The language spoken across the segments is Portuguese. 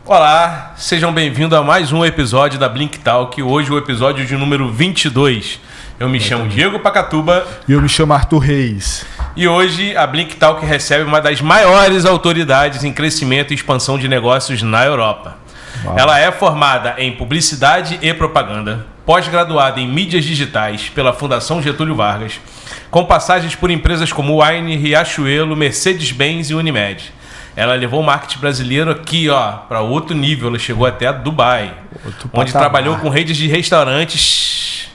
Olá, sejam bem-vindos a mais um episódio da Blink Talk, hoje o episódio de número 22. Eu me chamo Diego Pacatuba. E eu me chamo Arthur Reis. E hoje a Blink Talk recebe uma das maiores autoridades em crescimento e expansão de negócios na Europa. Uau. Ela é formada em Publicidade e Propaganda, pós-graduada em Mídias Digitais pela Fundação Getúlio Vargas, com passagens por empresas como Wine, Riachuelo, Mercedes-Benz e Unimed. Ela levou o marketing brasileiro aqui, para outro nível. Ela chegou até a Dubai, onde trabalhou com redes de restaurantes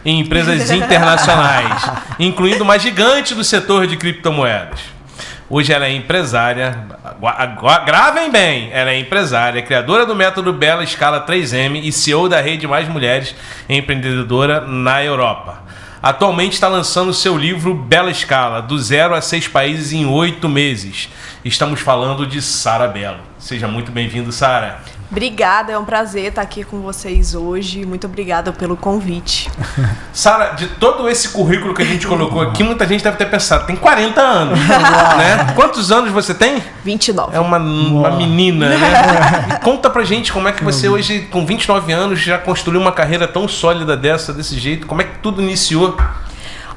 em empresas internacionais, incluindo uma gigante do setor de criptomoedas. Hoje ela é empresária, gravem bem, ela é empresária, criadora do método Bela Escala 3M e CEO da Rede Mais Mulheres Empreendedora na Europa. Atualmente está lançando seu livro Bela Escala, do 0 a 6 países em 8 meses. Estamos falando de Sara Bello. Seja muito bem-vindo, Sara. Obrigada, é um prazer estar aqui com vocês hoje. Muito obrigada pelo convite. Sara, de todo esse currículo que a gente colocou aqui, muita gente deve ter pensado, tem 40 anos, né? Quantos anos você tem? 29. É uma menina, né? E conta pra gente como é que você hoje, com 29 anos, já construiu uma carreira tão sólida desse jeito. Como é que tudo iniciou?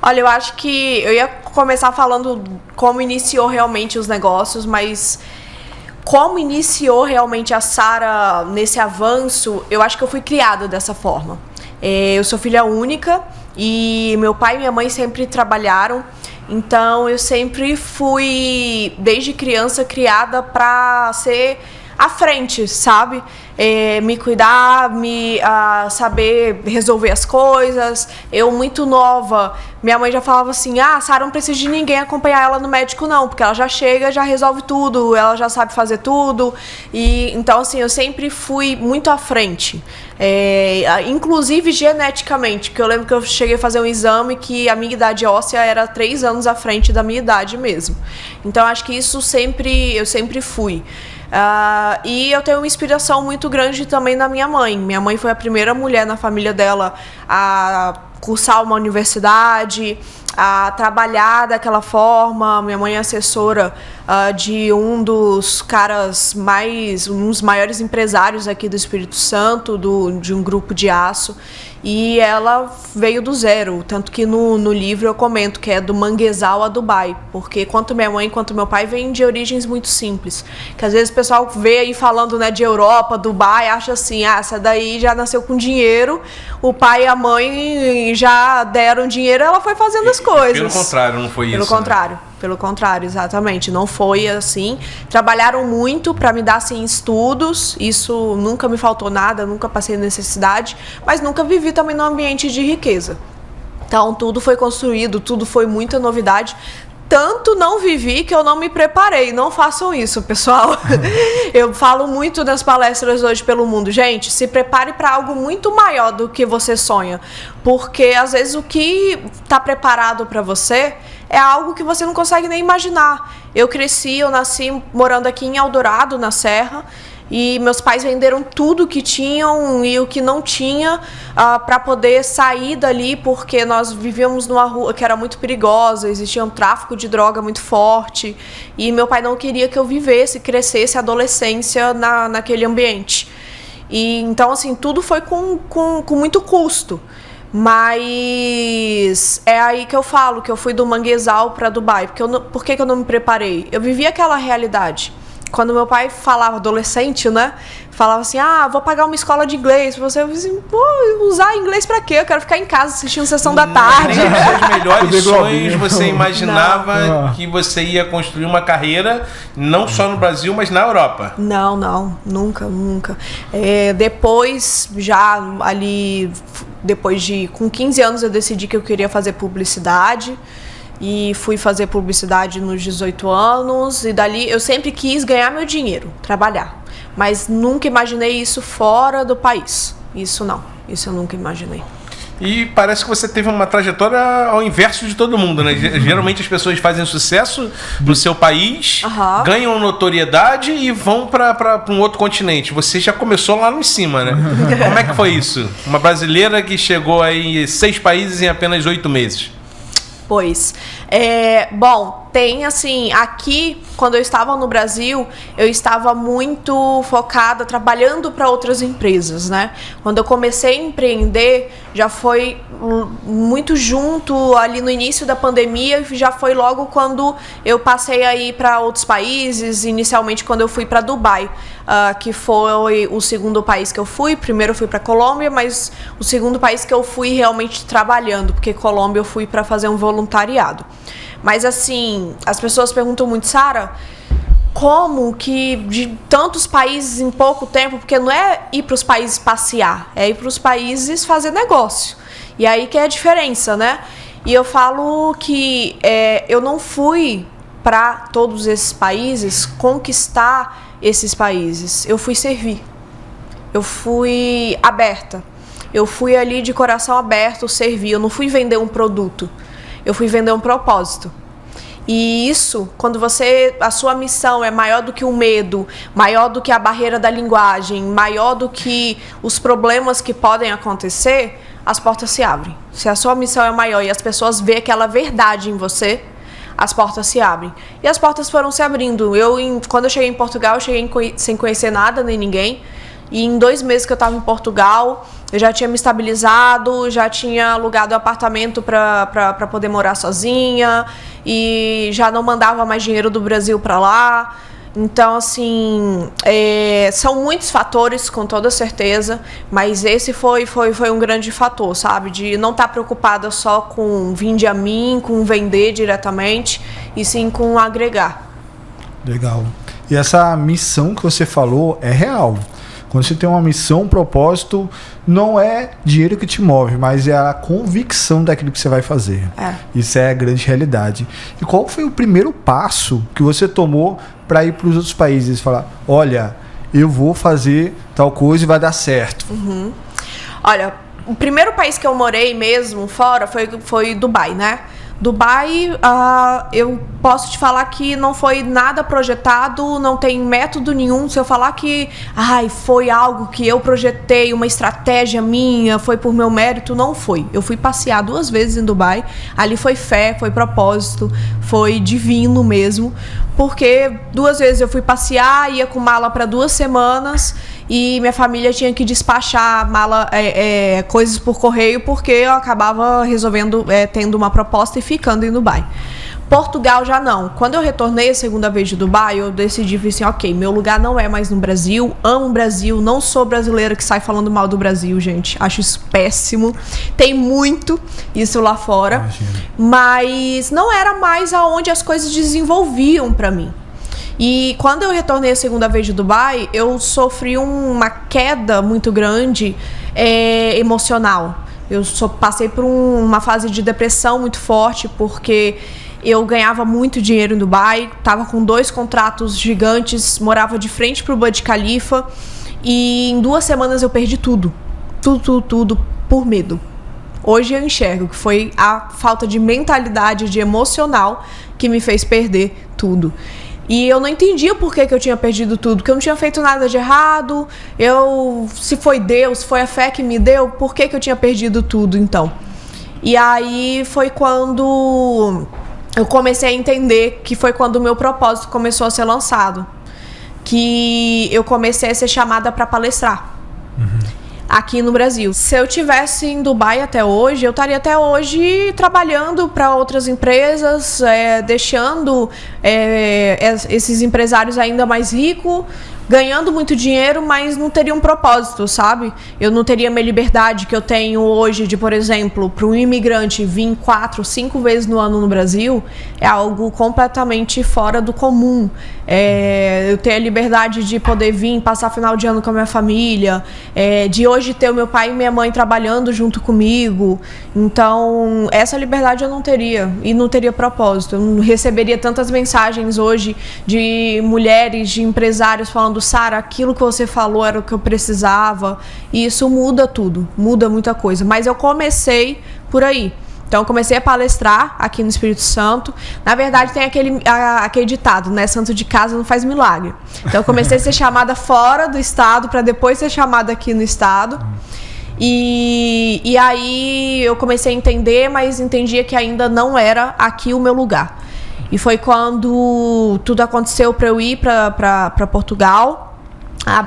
Olha, eu acho que eu ia começar falando como iniciou realmente os negócios, mas como iniciou realmente a Sara nesse avanço, eu acho que eu fui criada dessa forma. Eu sou filha única e meu pai e minha mãe sempre trabalharam, então eu sempre fui, desde criança, criada para ser à frente, sabe? Me cuidar, saber resolver as coisas. Eu, muito nova, minha mãe já falava assim, Sara não precisa de ninguém acompanhar ela no médico não, porque ela já chega, já resolve tudo, ela já sabe fazer tudo. E então, assim, eu sempre fui muito à frente, inclusive geneticamente, que eu lembro que eu cheguei a fazer um exame que a minha idade óssea era 3 anos à frente da minha idade mesmo. Então, acho que isso eu sempre fui. E eu tenho uma inspiração muito grande também na minha mãe. Minha mãe foi a primeira mulher na família dela a cursar uma universidade, a trabalhar daquela forma. Minha mãe é assessora de um dos um dos maiores empresários aqui do Espírito Santo, de um grupo de aço. E ela veio do zero, tanto que no livro eu comento que é do manguezal a Dubai, porque tanto minha mãe quanto meu pai vêm de origens muito simples, que às vezes o pessoal vê aí falando, né, de Europa, Dubai, acha assim, essa daí já nasceu com dinheiro, o pai e a mãe já deram dinheiro, ela foi fazendo as coisas. Pelo contrário, não foi isso. Pelo contrário, exatamente. Não foi assim. Trabalharam muito para me dar assim, estudos. Isso nunca me faltou nada, nunca passei necessidade, mas nunca vivi também num ambiente de riqueza. Então, tudo foi construído, tudo foi muita novidade. Tanto não vivi que eu não me preparei. Não façam isso, pessoal. Eu falo muito nas palestras hoje pelo mundo. Gente, se prepare para algo muito maior do que você sonha. Porque, às vezes, o que está preparado para você é algo que você não consegue nem imaginar. Eu nasci morando aqui em Eldorado, na Serra, e meus pais venderam tudo que tinham e o que não tinha para poder sair dali, porque nós vivíamos numa rua que era muito perigosa, existia um tráfico de droga muito forte, e meu pai não queria que eu crescesse a adolescência naquele ambiente. E então, assim, tudo foi com muito custo. Mas é aí que eu falo que eu fui do manguezal para Dubai. Por que eu não me preparei? Eu vivi aquela realidade. Quando meu pai falava, adolescente, né? Falava assim, vou pagar uma escola de inglês. Eu falei assim, vou usar inglês pra quê? Eu quero ficar em casa assistindo Sessão da Tarde. Os melhores sonhos você imaginava que você ia construir uma carreira, não só no Brasil, mas na Europa? Não, nunca. Com 15 anos eu decidi que eu queria fazer publicidade. E fui fazer publicidade nos 18 anos. E dali eu sempre quis ganhar meu dinheiro, trabalhar. Mas nunca imaginei isso fora do país. Isso eu nunca imaginei. E parece que você teve uma trajetória ao inverso de todo mundo, né? Geralmente as pessoas fazem sucesso no seu país, ganham notoriedade e vão para um outro continente. Você já começou lá em cima, né? Como é que foi isso? Uma brasileira que chegou aí em 6 países em apenas 8 meses. Pois. Bom, tem assim, aqui, quando eu estava no Brasil, eu estava muito focada, trabalhando para outras empresas, né? Quando eu comecei a empreender, já foi muito junto ali no início da pandemia, já foi logo quando eu passei a ir para outros países, inicialmente quando eu fui para Dubai, que foi o segundo país que eu fui. Primeiro eu fui para Colômbia, mas o segundo país que eu fui realmente trabalhando, porque Colômbia eu fui para fazer um voluntariado. Mas assim, as pessoas perguntam muito, Sara, como que de tantos países em pouco tempo? Porque não é ir para os países passear, é ir para os países fazer negócio. E aí que é a diferença, né? E eu falo que eu não fui para todos esses países conquistar esses países. Eu fui servir. Eu fui aberta. Eu fui ali de coração aberto servir. Eu não fui vender um produto. Eu fui vender um propósito. E isso, quando a sua missão é maior do que o medo, maior do que a barreira da linguagem, maior do que os problemas que podem acontecer, as portas se abrem. Se a sua missão é maior e as pessoas veem aquela verdade em você, as portas se abrem. E as portas foram se abrindo. Quando eu cheguei em Portugal, eu cheguei sem conhecer nada nem ninguém. E em 2 meses que eu estava em Portugal, eu já tinha me estabilizado, já tinha alugado um apartamento para poder morar sozinha e já não mandava mais dinheiro do Brasil para lá. Então, assim, são muitos fatores, com toda certeza, mas esse foi um grande fator, sabe? De não estar preocupada só com vinde a mim, com vender diretamente, e sim com agregar. Legal. E essa missão que você falou é real. Quando você tem uma missão, um propósito, não é dinheiro que te move, mas é a convicção daquilo que você vai fazer. Isso é a grande realidade. E qual foi o primeiro passo que você tomou para ir para os outros países? Falar, olha, eu vou fazer tal coisa e vai dar certo. Olha, o primeiro país que eu morei mesmo fora foi Dubai, né? Dubai, eu posso te falar que não foi nada projetado, não tem método nenhum. Se eu falar que foi algo que eu projetei, uma estratégia minha, foi por meu mérito, não foi. Eu fui passear 2 vezes em Dubai, ali foi fé, foi propósito, foi divino mesmo, porque 2 vezes eu fui passear, ia com mala para 2 semanas e minha família tinha que despachar coisas por correio, porque eu acabava resolvendo, tendo uma proposta e ficando em Dubai. Portugal já não. Quando eu retornei a segunda vez de Dubai, eu decidi assim, ok, meu lugar não é mais no Brasil, amo o Brasil, não sou brasileira que sai falando mal do Brasil, gente, acho isso péssimo, tem muito isso lá fora. Imagina. Mas não era mais aonde as coisas desenvolviam para mim. E quando eu retornei a segunda vez de Dubai, eu sofri uma queda muito grande emocional. Eu passei por uma fase de depressão muito forte, porque eu ganhava muito dinheiro em Dubai, estava com 2 contratos gigantes, morava de frente para o Burj Khalifa, e em 2 semanas eu perdi tudo por medo. Hoje eu enxergo que foi a falta de mentalidade, de emocional, que me fez perder tudo. E eu não entendia por que eu tinha perdido tudo, porque eu não tinha feito nada de errado. Se foi Deus, foi a fé que me deu, por que eu tinha perdido tudo então? E aí foi quando eu comecei a entender, que foi quando o meu propósito começou a ser lançado, que eu comecei a ser chamada para palestrar. Aqui no Brasil. Se eu tivesse em Dubai até hoje, eu estaria até hoje trabalhando para outras empresas, deixando esses empresários ainda mais ricos, ganhando muito dinheiro, mas não teria um propósito, sabe? Eu não teria a minha liberdade que eu tenho hoje de, por exemplo, para um imigrante vir 4, 5 vezes no ano no Brasil, é algo completamente fora do comum. Eu ter a liberdade de poder vir, passar final de ano com a minha família, de hoje ter o meu pai e minha mãe trabalhando junto comigo. Então, essa liberdade eu não teria, e não teria propósito. Eu não receberia tantas mensagens hoje de mulheres, de empresários falando, Sara, aquilo que você falou era o que eu precisava. E isso muda tudo, muda muita coisa. Mas eu comecei por aí. Então, eu comecei a palestrar aqui no Espírito Santo. Na verdade, tem aquele ditado, né? Santo de casa não faz milagre. Então, eu comecei a ser chamada fora do estado para depois ser chamada aqui no estado. E aí eu comecei a entender, mas entendia que ainda não era aqui o meu lugar. E foi quando tudo aconteceu para eu ir para Portugal.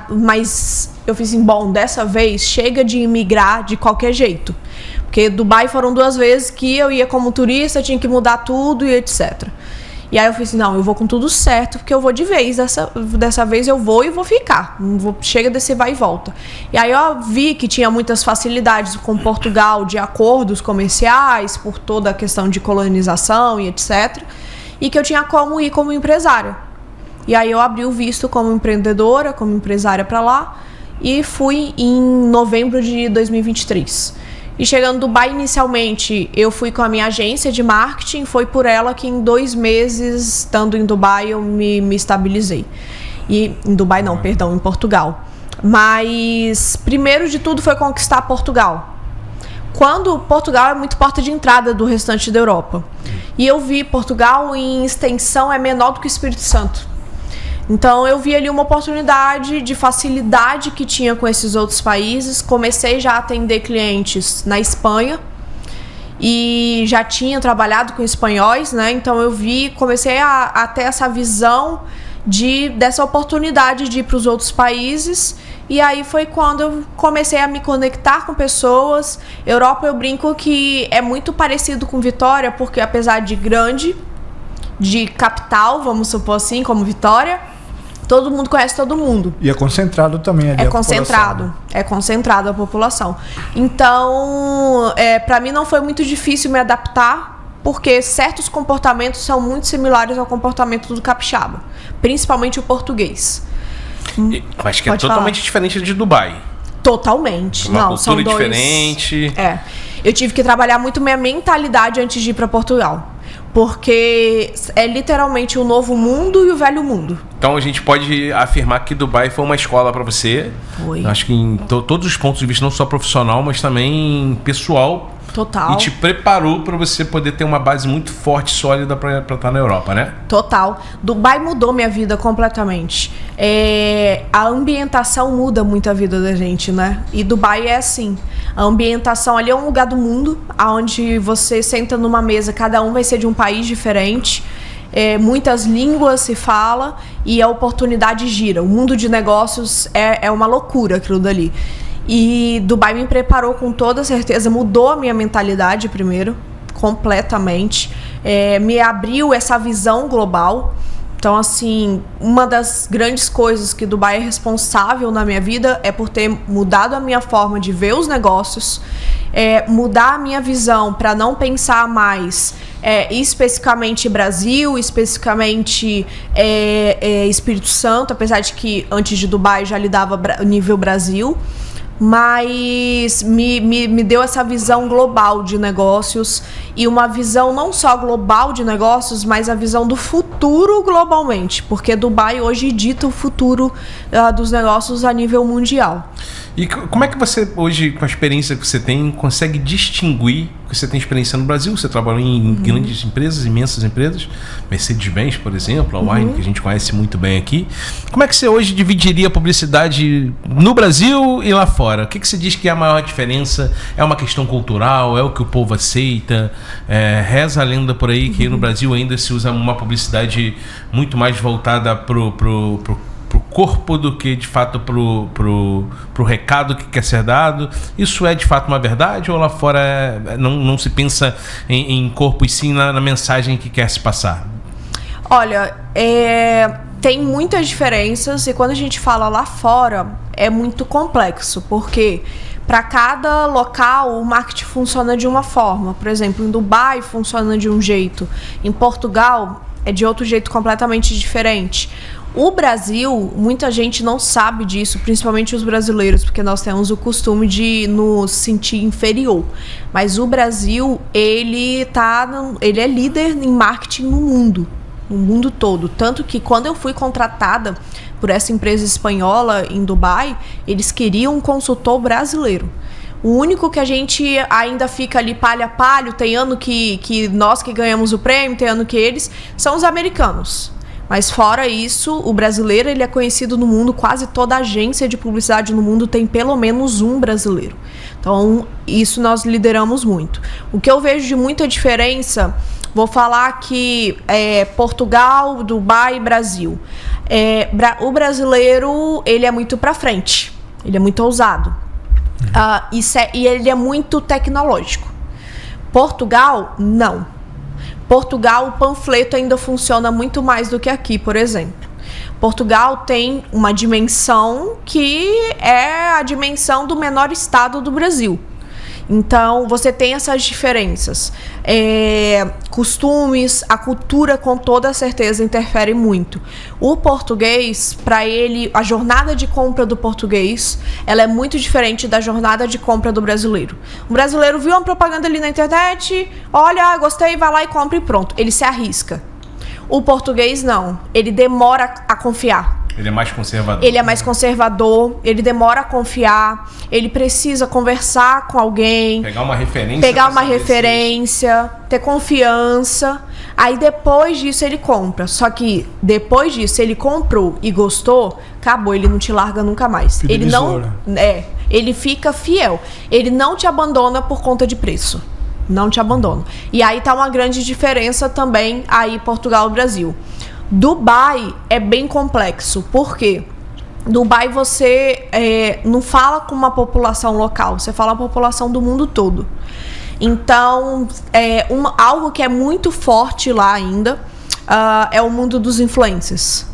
Mas eu fiz assim, bom, dessa vez chega de imigrar de qualquer jeito. Porque Dubai foram 2 vezes que eu ia como turista, tinha que mudar tudo e etc. E aí eu falei assim, não, eu vou com tudo certo, porque eu vou de vez, dessa vez eu vou e vou ficar. Não vou, chega desse vai e volta. E aí eu vi que tinha muitas facilidades com Portugal de acordos comerciais, por toda a questão de colonização e etc. E que eu tinha como ir como empresária. E aí eu abri o visto como empreendedora, como empresária para lá, e fui em novembro de 2023. E chegando em Dubai, inicialmente, eu fui com a minha agência de marketing. Foi por ela que em 2 meses, estando em Dubai, eu me estabilizei. E em Dubai não, perdão, em Portugal. Mas, primeiro de tudo, foi conquistar Portugal. Quando Portugal é muito porta de entrada do restante da Europa. E eu vi Portugal, em extensão, é menor do que o Espírito Santo. Então eu vi ali uma oportunidade de facilidade que tinha com esses outros países. Comecei já a atender clientes na Espanha e já tinha trabalhado com espanhóis, né? Então eu comecei a ter essa visão dessa oportunidade de ir para os outros países. E aí foi quando eu comecei a me conectar com pessoas. Europa, eu brinco que é muito parecido com Vitória, porque apesar de grande, de capital, vamos supor assim, como Vitória, todo mundo conhece todo mundo. E é concentrado também ali a população. É concentrado a população. Então, para mim não foi muito difícil me adaptar, porque certos comportamentos são muito similares ao comportamento do capixaba, principalmente o português. Mas que é totalmente diferente de Dubai. Totalmente. Uma cultura diferente. Eu tive que trabalhar muito minha mentalidade antes de ir para Portugal. Porque é literalmente o novo mundo e o velho mundo. Então a gente pode afirmar que Dubai foi uma escola para você. Foi. Acho que em todos os pontos de vista, não só profissional, mas também pessoal. Total. E te preparou para você poder ter uma base muito forte, sólida para estar na Europa, né? Total. Dubai mudou minha vida completamente. A ambientação muda muito a vida da gente, né? E Dubai é assim. A ambientação ali é um lugar do mundo, onde você senta numa mesa, cada um vai ser de um país diferente. Muitas línguas se fala e a oportunidade gira. O mundo de negócios é uma loucura aquilo dali. E Dubai me preparou com toda certeza, mudou a minha mentalidade primeiro, completamente. Me abriu essa visão global. Então, assim, uma das grandes coisas que Dubai é responsável na minha vida é por ter mudado a minha forma de ver os negócios, mudar a minha visão para não pensar mais especificamente Brasil, especificamente Espírito Santo, apesar de que antes de Dubai já lidava nível Brasil. Mas me deu essa visão global de negócios e uma visão não só global de negócios, mas a visão do futuro globalmente, porque Dubai hoje dita o futuro dos negócios a nível mundial. E como é que você hoje, com a experiência que você tem, consegue distinguir, que você tem experiência no Brasil, você trabalhou em grandes empresas, imensas empresas, Mercedes-Benz, por exemplo, a Wine, que a gente conhece muito bem aqui. Como é que você hoje dividiria a publicidade no Brasil e lá fora? O que você diz que é a maior diferença? É uma questão cultural? É o que o povo aceita? Reza a lenda por aí que no Brasil ainda se usa uma publicidade muito mais voltada pro corpo do que de fato pro recado que quer ser dado. Isso é de fato uma verdade ou lá fora não se pensa em corpo e sim na mensagem que quer se passar? Olha, tem muitas diferenças e quando a gente fala lá fora é muito complexo, porque para cada local o marketing funciona de uma forma. Por exemplo, em Dubai funciona de um jeito, em Portugal é de outro jeito completamente diferente. O Brasil, muita gente não sabe disso, principalmente os brasileiros, porque nós temos o costume de nos sentir inferior. Mas o Brasil, ele é líder em marketing no mundo todo. Tanto que quando eu fui contratada por essa empresa espanhola em Dubai, eles queriam um consultor brasileiro. O único que a gente ainda fica ali palha a palho, tem ano que nós que ganhamos o prêmio, tem ano que eles, são os americanos. Mas fora isso, o brasileiro ele é conhecido no mundo, quase toda agência de publicidade no mundo tem pelo menos um brasileiro. Então, isso nós lideramos muito. O que eu vejo de muita diferença, vou falar que Portugal, Dubai e Brasil. O brasileiro, ele é muito pra frente, ele é muito ousado. E ele é muito tecnológico. Portugal, não. Portugal, o panfleto ainda funciona muito mais do que aqui, por exemplo. Portugal tem uma dimensão que é a dimensão do menor estado do Brasil. Então, você tem essas diferenças. Costumes, a cultura, com toda certeza, interfere muito. O português, para ele, a jornada de compra do português, ela é muito diferente da jornada de compra do brasileiro. O brasileiro viu uma propaganda ali na internet, olha, gostei, vai lá e compra e pronto. Ele se arrisca. O português, não. Ele demora a confiar. Ele é mais conservador. Ele é mais conservador, ele demora a confiar, ele precisa conversar com alguém. Pegar uma referência, ter confiança. Aí depois disso ele compra. Só que depois disso ele comprou e gostou, acabou, ele não te larga nunca mais. Fidelizou, Ele fica fiel. Ele não te abandona por conta de preço. Não te abandona. E aí tá uma grande diferença também aí Portugal e Brasil. Dubai é bem complexo, porque Dubai você não fala com uma população local, você fala com a população do mundo todo. Então, algo que é muito forte lá ainda é o mundo dos influencers.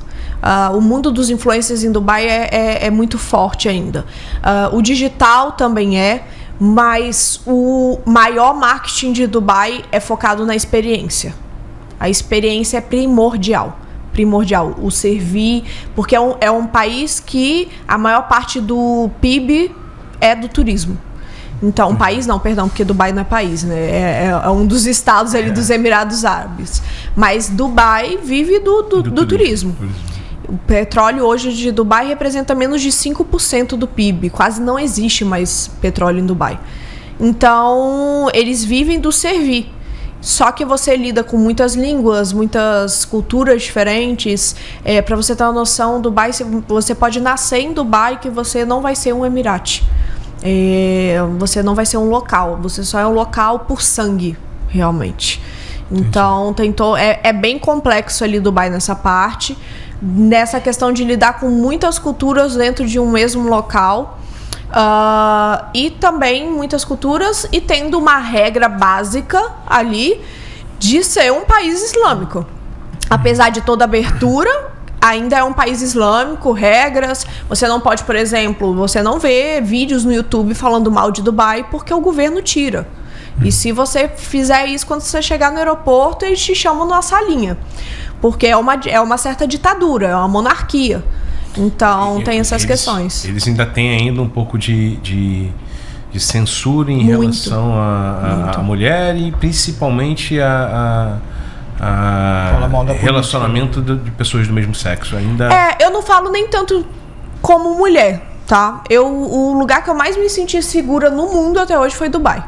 O mundo dos influencers em Dubai é muito forte ainda. O digital também mas o maior marketing de Dubai é focado na experiência. A experiência é primordial. O servir, porque é um país que a maior parte do PIB é do turismo. Então, um país não, perdão, porque Dubai não é país, né? É um dos estados ali dos Emirados Árabes. Mas Dubai vive do turismo. O petróleo hoje de Dubai representa menos de 5% do PIB. Quase não existe mais petróleo em Dubai. Então, eles vivem do servir. Só que você lida com muitas línguas, muitas culturas diferentes. Para você ter uma noção, Dubai, você pode nascer em Dubai que você não vai ser um emirate. Você não vai ser um local. Você só é um local por sangue, realmente. Então, é bem complexo ali Dubai nessa parte. Nessa questão de lidar com muitas culturas dentro de um mesmo local. E também muitas culturas e tendo uma regra básica ali de ser um país islâmico. Apesar de toda abertura, ainda é um país islâmico, regras. Você não pode, por exemplo, você não vê vídeos no YouTube falando mal de Dubai porque o governo tira. E se você fizer isso quando você chegar no aeroporto, eles te chamam numa salinha. Porque é uma certa ditadura, é uma monarquia. Então, tem essas questões. Eles ainda têm ainda um pouco de censura em relação à mulher e principalmente a relacionamento de pessoas do mesmo sexo. Eu não falo nem tanto como mulher, tá? O lugar que eu mais me senti segura no mundo até hoje foi Dubai.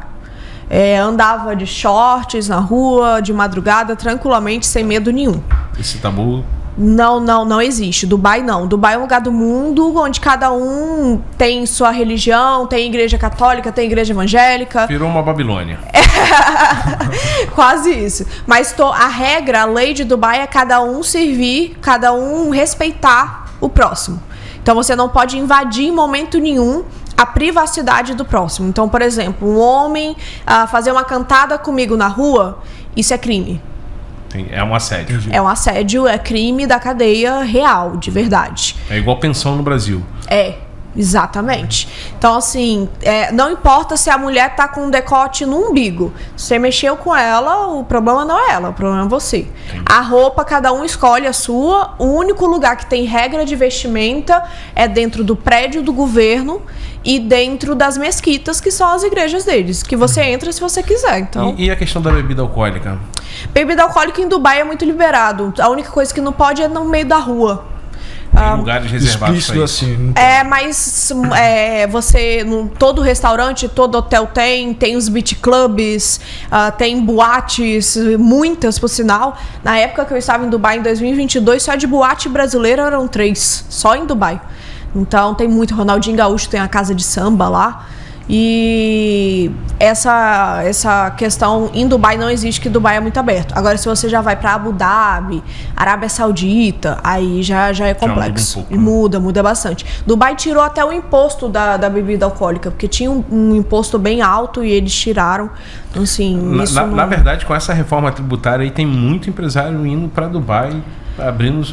Andava de shorts na rua, de madrugada, tranquilamente, sem medo nenhum. Esse tabu... Não existe. Dubai não. Dubai é um lugar do mundo onde cada um tem sua religião, tem igreja católica, tem igreja evangélica. Virou uma Babilônia. Quase isso. Mas a regra, a lei de Dubai é cada um servir, cada um respeitar o próximo. Então você não pode invadir em momento nenhum a privacidade do próximo. Então, por exemplo, um homem fazer uma cantada comigo na rua, isso é crime. É um assédio. É um assédio, é crime da cadeia real, de verdade. É igual pensão no Brasil. Exatamente. Então, assim, não importa se a mulher tá com um decote no umbigo. Se você mexeu com ela, o problema não é ela, o problema é você. Sim. A roupa, cada um escolhe a sua. O único lugar que tem regra de vestimenta é dentro do prédio do governo e dentro das mesquitas, que são as igrejas deles, que você entra se você quiser. Então... E a questão da bebida alcoólica? Bebida alcoólica em Dubai é muito liberado. A única coisa que não pode é no meio da rua. Tem lugares reservados explícito assim. Mas todo restaurante, todo hotel tem os beach clubs, tem boates, muitas por sinal. Na época que eu estava em Dubai, em 2022, só de boate brasileira eram 3, só em Dubai. Então tem muito, Ronaldinho Gaúcho tem a casa de samba lá. E essa questão em Dubai não existe, que Dubai é muito aberto. Agora, se você já vai para Abu Dhabi, Arábia Saudita, aí já é complexo. Já muda um pouco, muda bastante. Dubai tirou até o imposto da bebida alcoólica, porque tinha um imposto bem alto e eles tiraram. Então, assim, na verdade, com essa reforma tributária aí, tem muito empresário indo para Dubai, abrindo.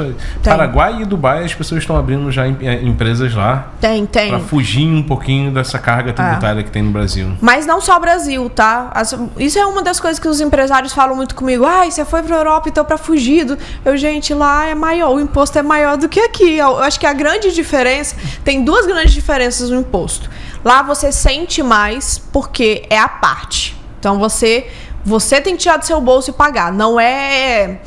Paraguai e Dubai, as pessoas estão abrindo já empresas lá. Tem. Para fugir um pouquinho dessa carga tributária que tem no Brasil. Mas não só Brasil, tá? Isso é uma das coisas que os empresários falam muito comigo. Você foi pra Europa, então pra fugir. Gente, lá é maior, o imposto é maior do que aqui. Eu acho que a grande diferença, tem 2 grandes diferenças no imposto. Lá você sente mais porque é a parte. Então você tem que tirar do seu bolso e pagar. Não é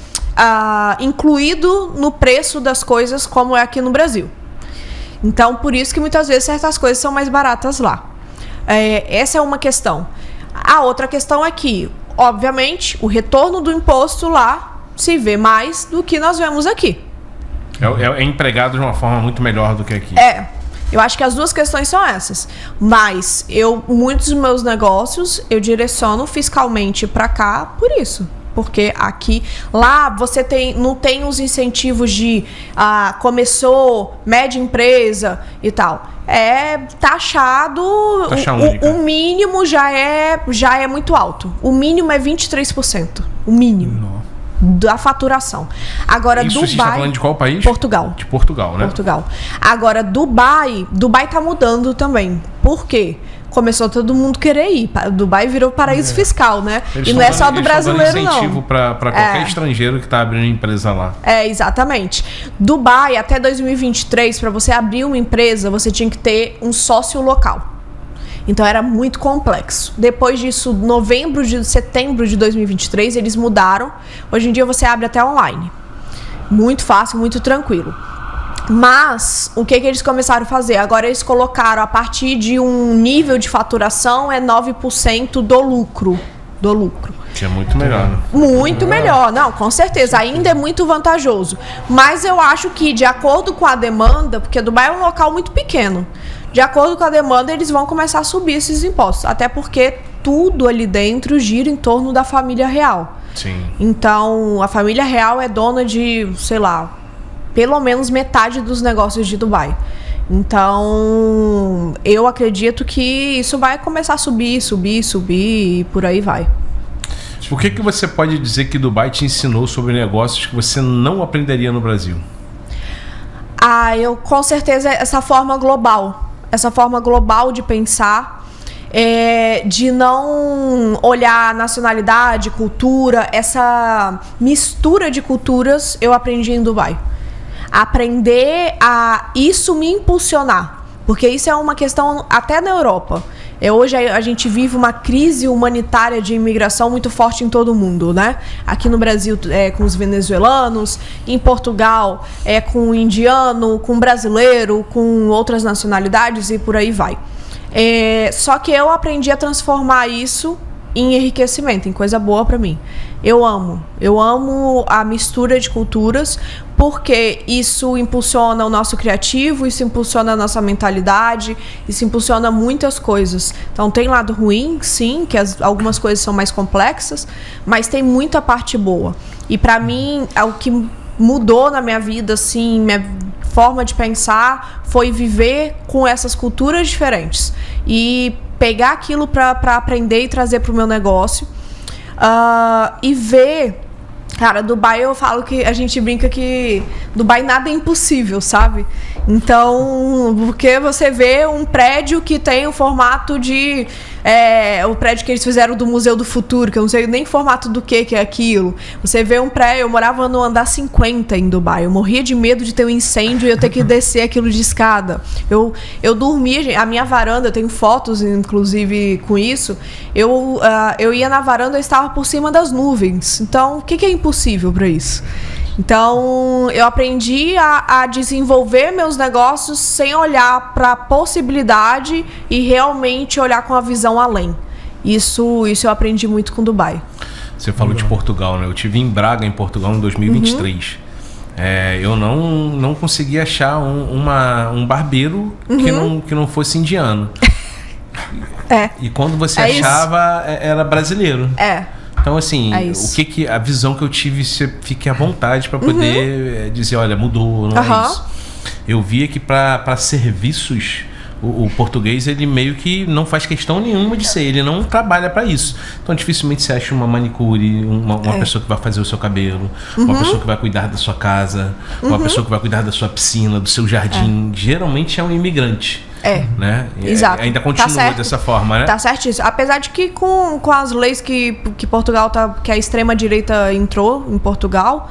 incluído no preço das coisas como é aqui no Brasil. Então, por isso que muitas vezes certas coisas são mais baratas lá. Essa é uma questão. A outra questão é que, obviamente, o retorno do imposto lá se vê mais do que nós vemos aqui. É empregado de uma forma muito melhor do que aqui. Eu acho que as 2 questões são essas. Mas muitos dos meus negócios eu direciono fiscalmente para cá por isso. Porque lá você não tem os incentivos de começou, média empresa e tal. É taxado, o mínimo já é muito alto. O mínimo é 23%. O mínimo. Da faturação. Agora, isso Dubai. Você está falando de qual país? Portugal. De Portugal, né? Portugal. Agora, Dubai tá mudando também. Por quê? Começou todo mundo querer ir. Dubai virou paraíso fiscal, né? Eles e não é só do brasileiro, não. Incentivo para qualquer estrangeiro que está abrindo empresa lá. Exatamente. Dubai, até 2023, para você abrir uma empresa, você tinha que ter um sócio local. Então era muito complexo. Depois disso, setembro de 2023, eles mudaram. Hoje em dia você abre até online. Muito fácil, muito tranquilo. Mas, o que eles começaram a fazer? Agora eles colocaram, a partir de um nível de faturação, 9% do lucro. Que é muito melhor, né? Muito melhor, não, com certeza. Ainda é muito vantajoso. Mas eu acho que, de acordo com a demanda, porque Dubai é um local muito pequeno, de acordo com a demanda, eles vão começar a subir esses impostos. Até porque tudo ali dentro gira em torno da família real. Sim. Então, a família real é dona de, sei lá, pelo menos metade dos negócios de Dubai. Então, eu acredito que isso vai começar a subir e por aí vai. O que você pode dizer que Dubai te ensinou sobre negócios que você não aprenderia no Brasil? Eu com certeza essa forma global de pensar, de não olhar nacionalidade, cultura, essa mistura de culturas eu aprendi em Dubai. Aprender a isso me impulsionar, porque isso é uma questão até na Europa. Hoje a gente vive uma crise humanitária de imigração muito forte em todo o mundo, né? Aqui no Brasil com os venezuelanos, em Portugal com o indiano, com o brasileiro, com outras nacionalidades e por aí vai. Só que eu aprendi a transformar isso em enriquecimento, em coisa boa para mim. Eu amo a mistura de culturas, porque isso impulsiona o nosso criativo, isso impulsiona a nossa mentalidade, isso impulsiona muitas coisas. Então tem lado ruim, sim, que algumas coisas são mais complexas, mas tem muita parte boa. E para mim, o que mudou na minha vida, assim, minha forma de pensar, foi viver com essas culturas diferentes e pegar aquilo para aprender e trazer para o meu negócio, e ver. Cara, Dubai, eu falo que a gente brinca que Dubai nada é impossível, sabe? Então, porque você vê um prédio que tem o formato de... o prédio que eles fizeram do Museu do Futuro, que eu não sei nem o formato do que é aquilo. Você vê um prédio... Eu morava no andar 50 em Dubai. Eu morria de medo de ter um incêndio e eu ter que descer aquilo de escada. Eu dormia... A minha varanda, eu tenho fotos, inclusive, com isso. Eu ia na varanda, eu estava por cima das nuvens. Então, o que é impossível para isso? Então, eu aprendi a desenvolver meus negócios sem olhar para a possibilidade e realmente olhar com a visão além. Isso eu aprendi muito com Dubai. Você falou de Portugal, né? Eu estive em Braga, em Portugal, em 2023. Eu não consegui achar um barbeiro que não fosse indiano. E quando você achava, era brasileiro. Então, assim, a visão que eu tive, você fique à vontade para poder dizer, olha, mudou, não é isso. Eu via que para serviços, o português, ele meio que não faz questão nenhuma de ser, ele não trabalha para isso. Então, dificilmente você acha uma manicure, uma pessoa que vai fazer o seu cabelo, uma pessoa que vai cuidar da sua casa, uma pessoa que vai cuidar da sua piscina, do seu jardim. Geralmente é um imigrante. Né? Exato. Ainda continua dessa forma, né? Tá certíssimo. Apesar de que com as leis que Portugal que a extrema-direita entrou em Portugal,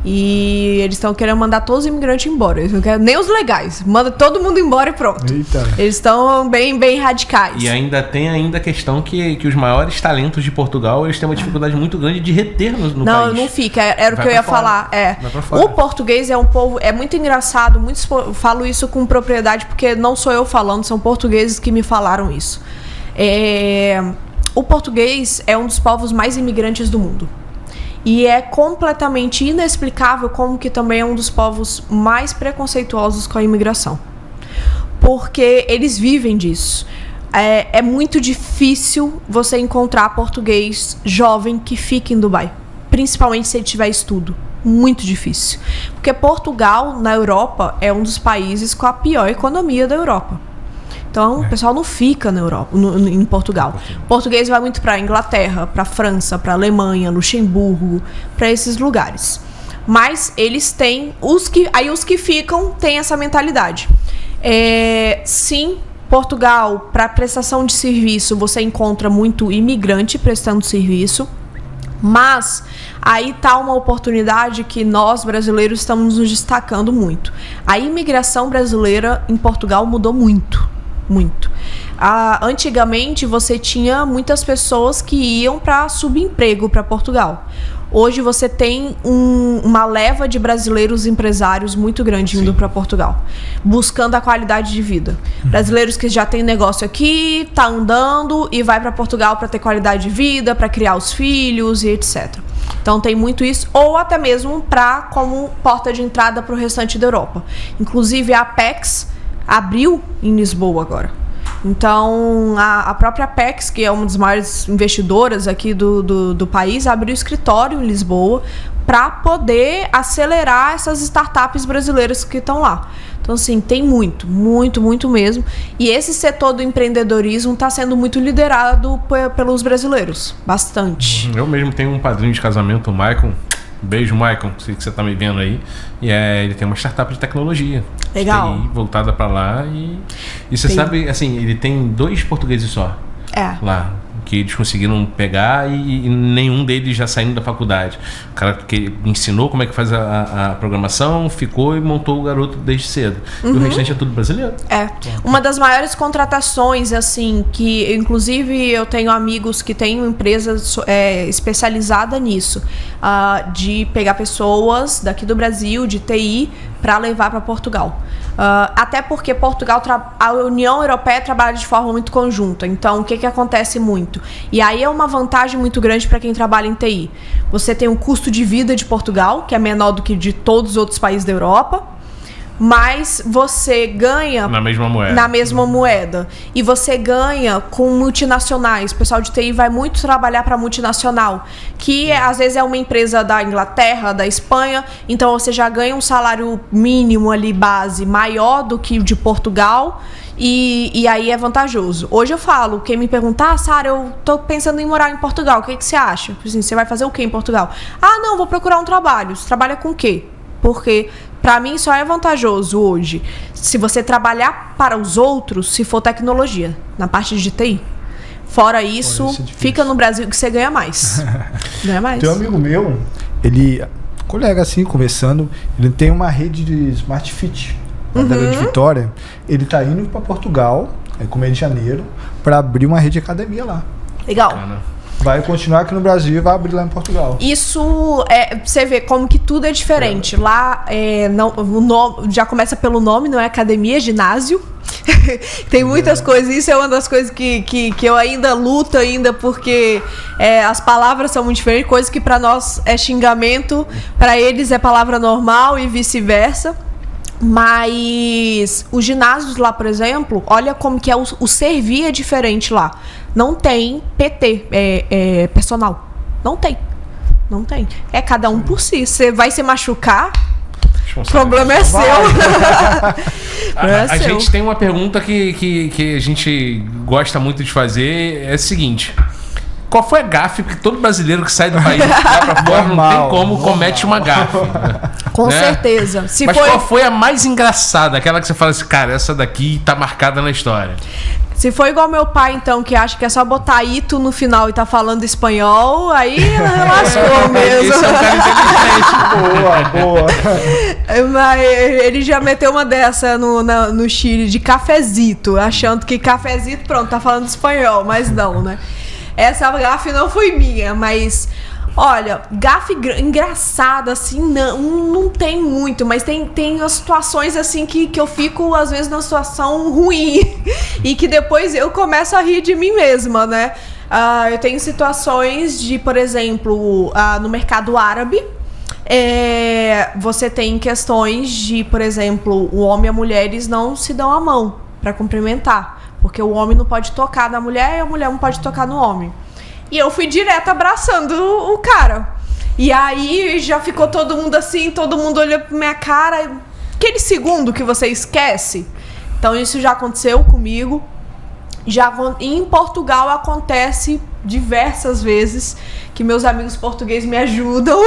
e eles estão querendo mandar todos os imigrantes embora. Eles não querem nem os legais. Manda todo mundo embora e pronto. Eita. Eles estão bem radicais. E ainda tem a questão que os maiores talentos de Portugal, eles têm uma dificuldade muito grande de reter no país. Não fica. Era o que eu ia falar. O português é um povo... É muito engraçado. Falo isso com propriedade porque não sou eu falando. São portugueses que me falaram isso. O português é um dos povos mais imigrantes do mundo. E é completamente inexplicável como que também é um dos povos mais preconceituosos com a imigração. Porque eles vivem disso. É muito difícil você encontrar português jovem que fique em Dubai. Principalmente se ele tiver estudo. Muito difícil. Porque Portugal, na Europa, é um dos países com a pior economia da Europa. Então, o pessoal não fica na Europa, em Portugal. O português vai muito para a Inglaterra, para a França, para a Alemanha, Luxemburgo, para esses lugares. Mas eles têm... Os que ficam têm essa mentalidade. Sim, Portugal, para prestação de serviço, você encontra muito imigrante prestando serviço. Mas aí está uma oportunidade que nós, brasileiros, estamos nos destacando muito. A imigração brasileira em Portugal mudou muito. Muito. Antigamente você tinha muitas pessoas que iam para subemprego para Portugal. Hoje você tem uma leva de brasileiros empresários muito grande indo para Portugal, buscando a qualidade de vida. Brasileiros que já têm negócio aqui, tá andando e vai para Portugal para ter qualidade de vida, para criar os filhos e etc. Então tem muito isso, ou até mesmo como porta de entrada para o restante da Europa. Inclusive a Apex abriu em Lisboa agora. Então, a própria Apex, que é uma das maiores investidoras aqui do país, abriu escritório em Lisboa para poder acelerar essas startups brasileiras que estão lá. Então, assim, tem muito mesmo. E esse setor do empreendedorismo está sendo muito liderado pelos brasileiros. Bastante. Eu mesmo tenho um padrinho de casamento, o Maicon. Beijo, Maicon, sei que você tá me vendo aí. E ele tem uma startup de tecnologia. Legal. TI, voltada para lá. E você sabe, assim, ele tem 2 portugueses só. Lá. Que eles conseguiram pegar e nenhum deles já saindo da faculdade. O cara que ensinou como é que faz a programação, ficou e montou o garoto desde cedo. E o restante é tudo brasileiro. Uma das maiores contratações, assim, que inclusive eu tenho amigos que têm uma empresa especializada nisso, de pegar pessoas daqui do Brasil, de TI, para levar para Portugal. Até porque Portugal, a União Europeia trabalha de forma muito conjunta. Então, o que acontece muito? E aí é uma vantagem muito grande para quem trabalha em TI. Você tem o custo de vida de Portugal, que é menor do que de todos os outros países da Europa, mas você ganha na mesma moeda. E você ganha com multinacionais. O pessoal de TI vai muito trabalhar para multinacional, que às vezes é uma empresa da Inglaterra, da Espanha, então você já ganha um salário mínimo ali, base, maior do que o de Portugal, e aí é vantajoso. Hoje eu falo, quem me perguntar, Sara, eu tô pensando em morar em Portugal, o que você acha? Assim, você vai fazer o quê em Portugal? Não, vou procurar um trabalho. Você trabalha com o quê? Porque para mim só é vantajoso hoje se você trabalhar para os outros, se for tecnologia, na parte de TI. Fora isso, fica no Brasil que você ganha mais. Ganha mais. Tem um amigo meu, colega assim, conversando, ele tem uma rede de Smart Fit na de Vitória. Ele tá indo para Portugal, começo de janeiro, para abrir uma rede de academia lá. Legal. vai continuar aqui no Brasil e vai abrir lá em Portugal. Isso, você vê como que tudo é diferente. Lá, o nome, já começa pelo nome, não é academia, é ginásio. Tem muitas coisas, isso é uma das coisas que eu ainda luto ainda, porque as palavras são muito diferentes, coisas que pra nós é xingamento, pra eles é palavra normal e vice-versa. Mas os ginásios lá, por exemplo, olha como que o servir é diferente lá. Não tem PT, personal. Não tem. Não tem. É cada um por si. Você vai se machucar, o problema é seu. A gente tem uma pergunta que a gente gosta muito de fazer, é a seguinte: qual foi a gafe que todo brasileiro que sai do país lá pra fora não tem como comete uma gafe? Com certeza. Mas qual foi a mais engraçada? Aquela que você fala assim, cara, essa daqui tá marcada na história. Se for igual meu pai, então, que acha que é só botar ito no final e tá falando espanhol, aí lascou mesmo. Esse é um cara inteligente. Boa. Mas ele já meteu uma dessa no Chile, de cafezito, achando que cafezito, pronto, tá falando espanhol, mas não, né? Essa gafe não foi minha, mas... Olha, gafe engraçada, assim, não tem muito, mas tem as situações, assim, que eu fico, às vezes, numa situação ruim e que depois eu começo a rir de mim mesma, né? Eu tenho situações de, por exemplo, no mercado árabe, você tem questões de, por exemplo, o homem e a mulher, eles não se dão a mão para cumprimentar, porque o homem não pode tocar na mulher e a mulher não pode tocar no homem. E eu fui direto abraçando o cara. E aí já ficou todo mundo assim, todo mundo olhando pra minha cara. Aquele segundo que você esquece. Então isso já aconteceu comigo. Em Portugal acontece diversas vezes que meus amigos portugueses me ajudam.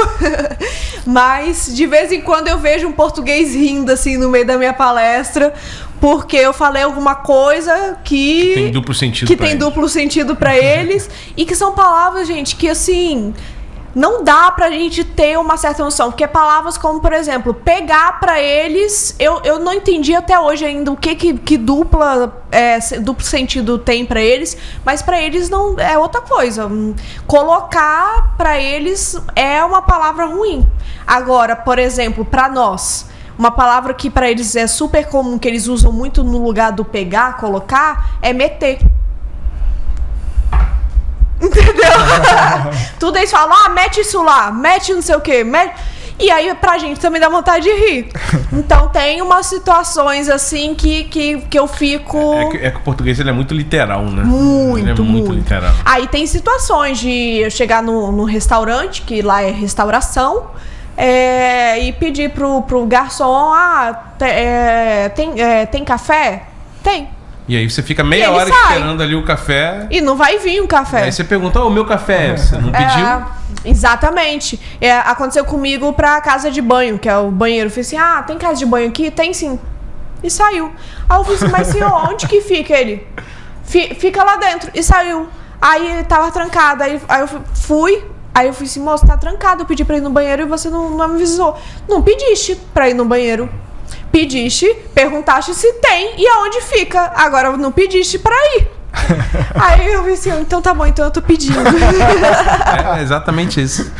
Mas de vez em quando eu vejo um português rindo assim no meio da minha palestra, porque eu falei alguma coisa que tem duplo sentido duplo sentido pra eles e que são palavras, gente, que assim não dá pra gente ter uma certa noção, porque palavras como, por exemplo, pegar pra eles, eu não entendi até hoje ainda o que duplo sentido tem pra eles, mas pra eles não é outra coisa. Colocar pra eles é uma palavra ruim. Agora, por exemplo, pra nós, uma palavra que pra eles é super comum, que eles usam muito no lugar do pegar, colocar, é meter. Entendeu? Tudo eles falam, mete isso lá, mete não sei o que, e aí pra gente também dá vontade de rir. Então tem umas situações assim que eu fico... É que o português ele é muito literal, né? Muito, ele é muito literal. Aí tem situações de eu chegar no restaurante, que lá é restauração, e pedir pro garçom, tem café? Tem. E aí você fica meia hora esperando ali o café. E não vai vir um café. Aí você pergunta, o meu café, você não pediu? Exatamente. Aconteceu comigo pra casa de banho, que é o banheiro. Eu falei assim, tem casa de banho aqui? Tem sim. E saiu. Aí eu falei assim, mas senhor, onde que fica ele? Fica lá dentro. E saiu. Aí tava trancado. Aí eu fui. Aí eu falei assim, moço, tá trancado. Eu pedi pra ir no banheiro e você não me avisou. Não pediste pra ir no banheiro. Pediste, perguntaste se tem e aonde fica. Agora não pediste pra ir. Aí eu disse, então tá bom, então eu tô pedindo. É exatamente isso.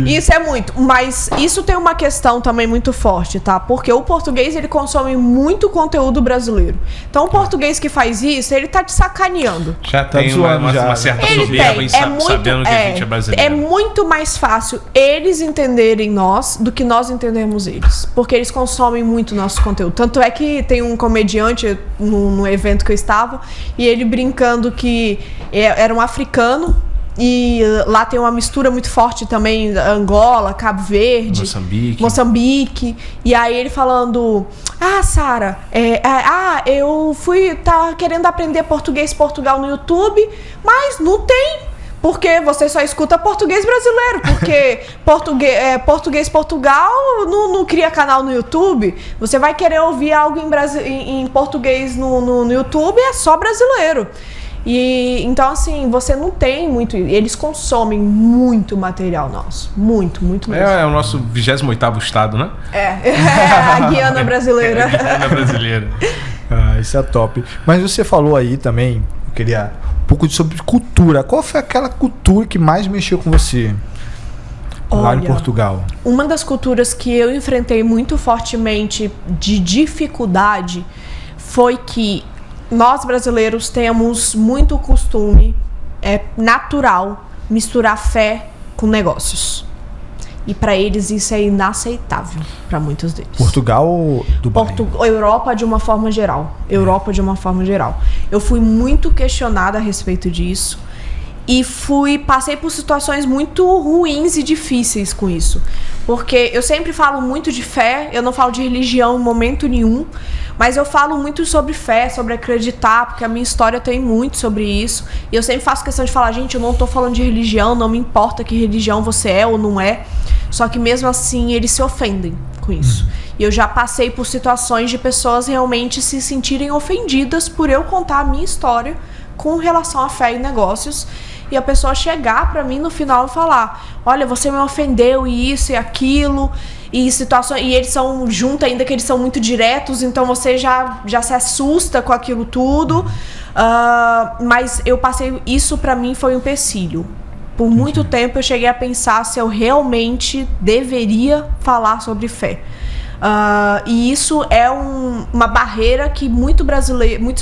Isso é muito, mas isso tem uma questão também muito forte, tá? Porque o português, ele consome muito conteúdo brasileiro. Então o português que faz isso, ele tá te sacaneando. Já tem uma certa soberba sabendo que a gente é brasileiro. É muito mais fácil eles entenderem nós do que nós entendermos eles. Porque eles consomem muito nosso conteúdo. Tanto é que tem um comediante no evento que eu estava, e ele brincando que era um africano e lá tem uma mistura muito forte também, Angola, Cabo Verde, Moçambique. E aí ele falando, Sara, eu tava querendo aprender Portugal no YouTube, mas não tem. Porque você só escuta português brasileiro. Porque português Portugal não cria canal no YouTube. Você vai querer ouvir algo em português no YouTube, é só brasileiro. E então, assim, você não tem muito... Eles consomem muito material nosso. Muito, muito mesmo. É o nosso 28º estado, né? A Guiana brasileira. A Guiana brasileira. Isso é top. Mas você falou aí também, eu queria pouco sobre cultura. Qual foi aquela cultura que mais mexeu com você lá em Portugal? Uma das culturas que eu enfrentei muito fortemente de dificuldade foi que nós brasileiros temos muito costume, é natural, misturar fé com negócios. E para eles isso é inaceitável, para muitos deles. Portugal ou Dubai? Europa de uma forma geral. Europa de uma forma geral. Eu fui muito questionada a respeito disso. E passei por situações muito ruins e difíceis com isso. Porque eu sempre falo muito de fé, eu não falo de religião em momento nenhum, mas eu falo muito sobre fé, sobre acreditar, porque a minha história tem muito sobre isso. E eu sempre faço questão de falar, gente, eu não tô falando de religião, não me importa que religião você é ou não é. Só que mesmo assim eles se ofendem com isso. E eu já passei por situações de pessoas realmente se sentirem ofendidas por eu contar a minha história com relação à fé e negócios. E a pessoa chegar pra mim no final e falar, olha, você me ofendeu e isso e aquilo, e situações, e eles são juntos ainda, que eles são muito diretos, então você já se assusta com aquilo tudo. Mas eu passei, isso pra mim foi um empecilho. Por muito tempo eu cheguei a pensar se eu realmente deveria falar sobre fé. E isso é uma barreira que muitos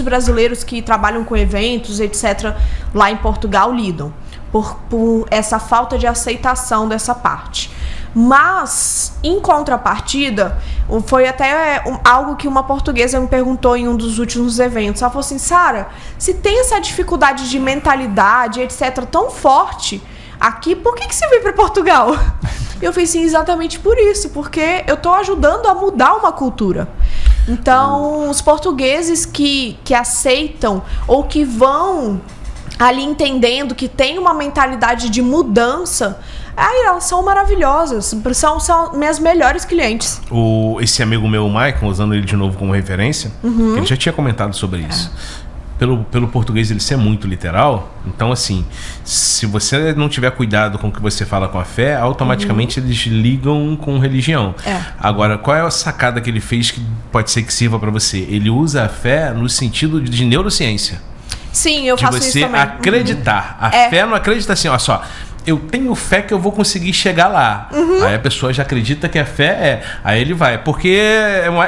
brasileiros que trabalham com eventos, etc., lá em Portugal lidam, por essa falta de aceitação dessa parte. Mas, em contrapartida, foi até algo que uma portuguesa me perguntou em um dos últimos eventos. Ela falou assim, Sara, se tem essa dificuldade de mentalidade, etc., tão forte aqui, por que você veio para Portugal? Eu fiz sim, exatamente por isso, porque eu estou ajudando a mudar uma cultura. Então, os portugueses que aceitam ou que vão ali entendendo que tem uma mentalidade de mudança, aí elas são maravilhosas, são minhas melhores clientes. Esse amigo meu, Michael, usando ele de novo como referência, ele já tinha comentado sobre isso. Pelo português ele ser muito literal, então assim, se você não tiver cuidado com o que você fala com a fé, automaticamente eles ligam com religião. Agora, qual é a sacada que ele fez que pode ser que sirva para você? Ele usa a fé no sentido de neurociência. Sim, eu faço isso também. De você acreditar. A fé não acredita assim, ó só, eu tenho fé que eu vou conseguir chegar lá. Aí a pessoa já acredita que a fé aí ele vai, porque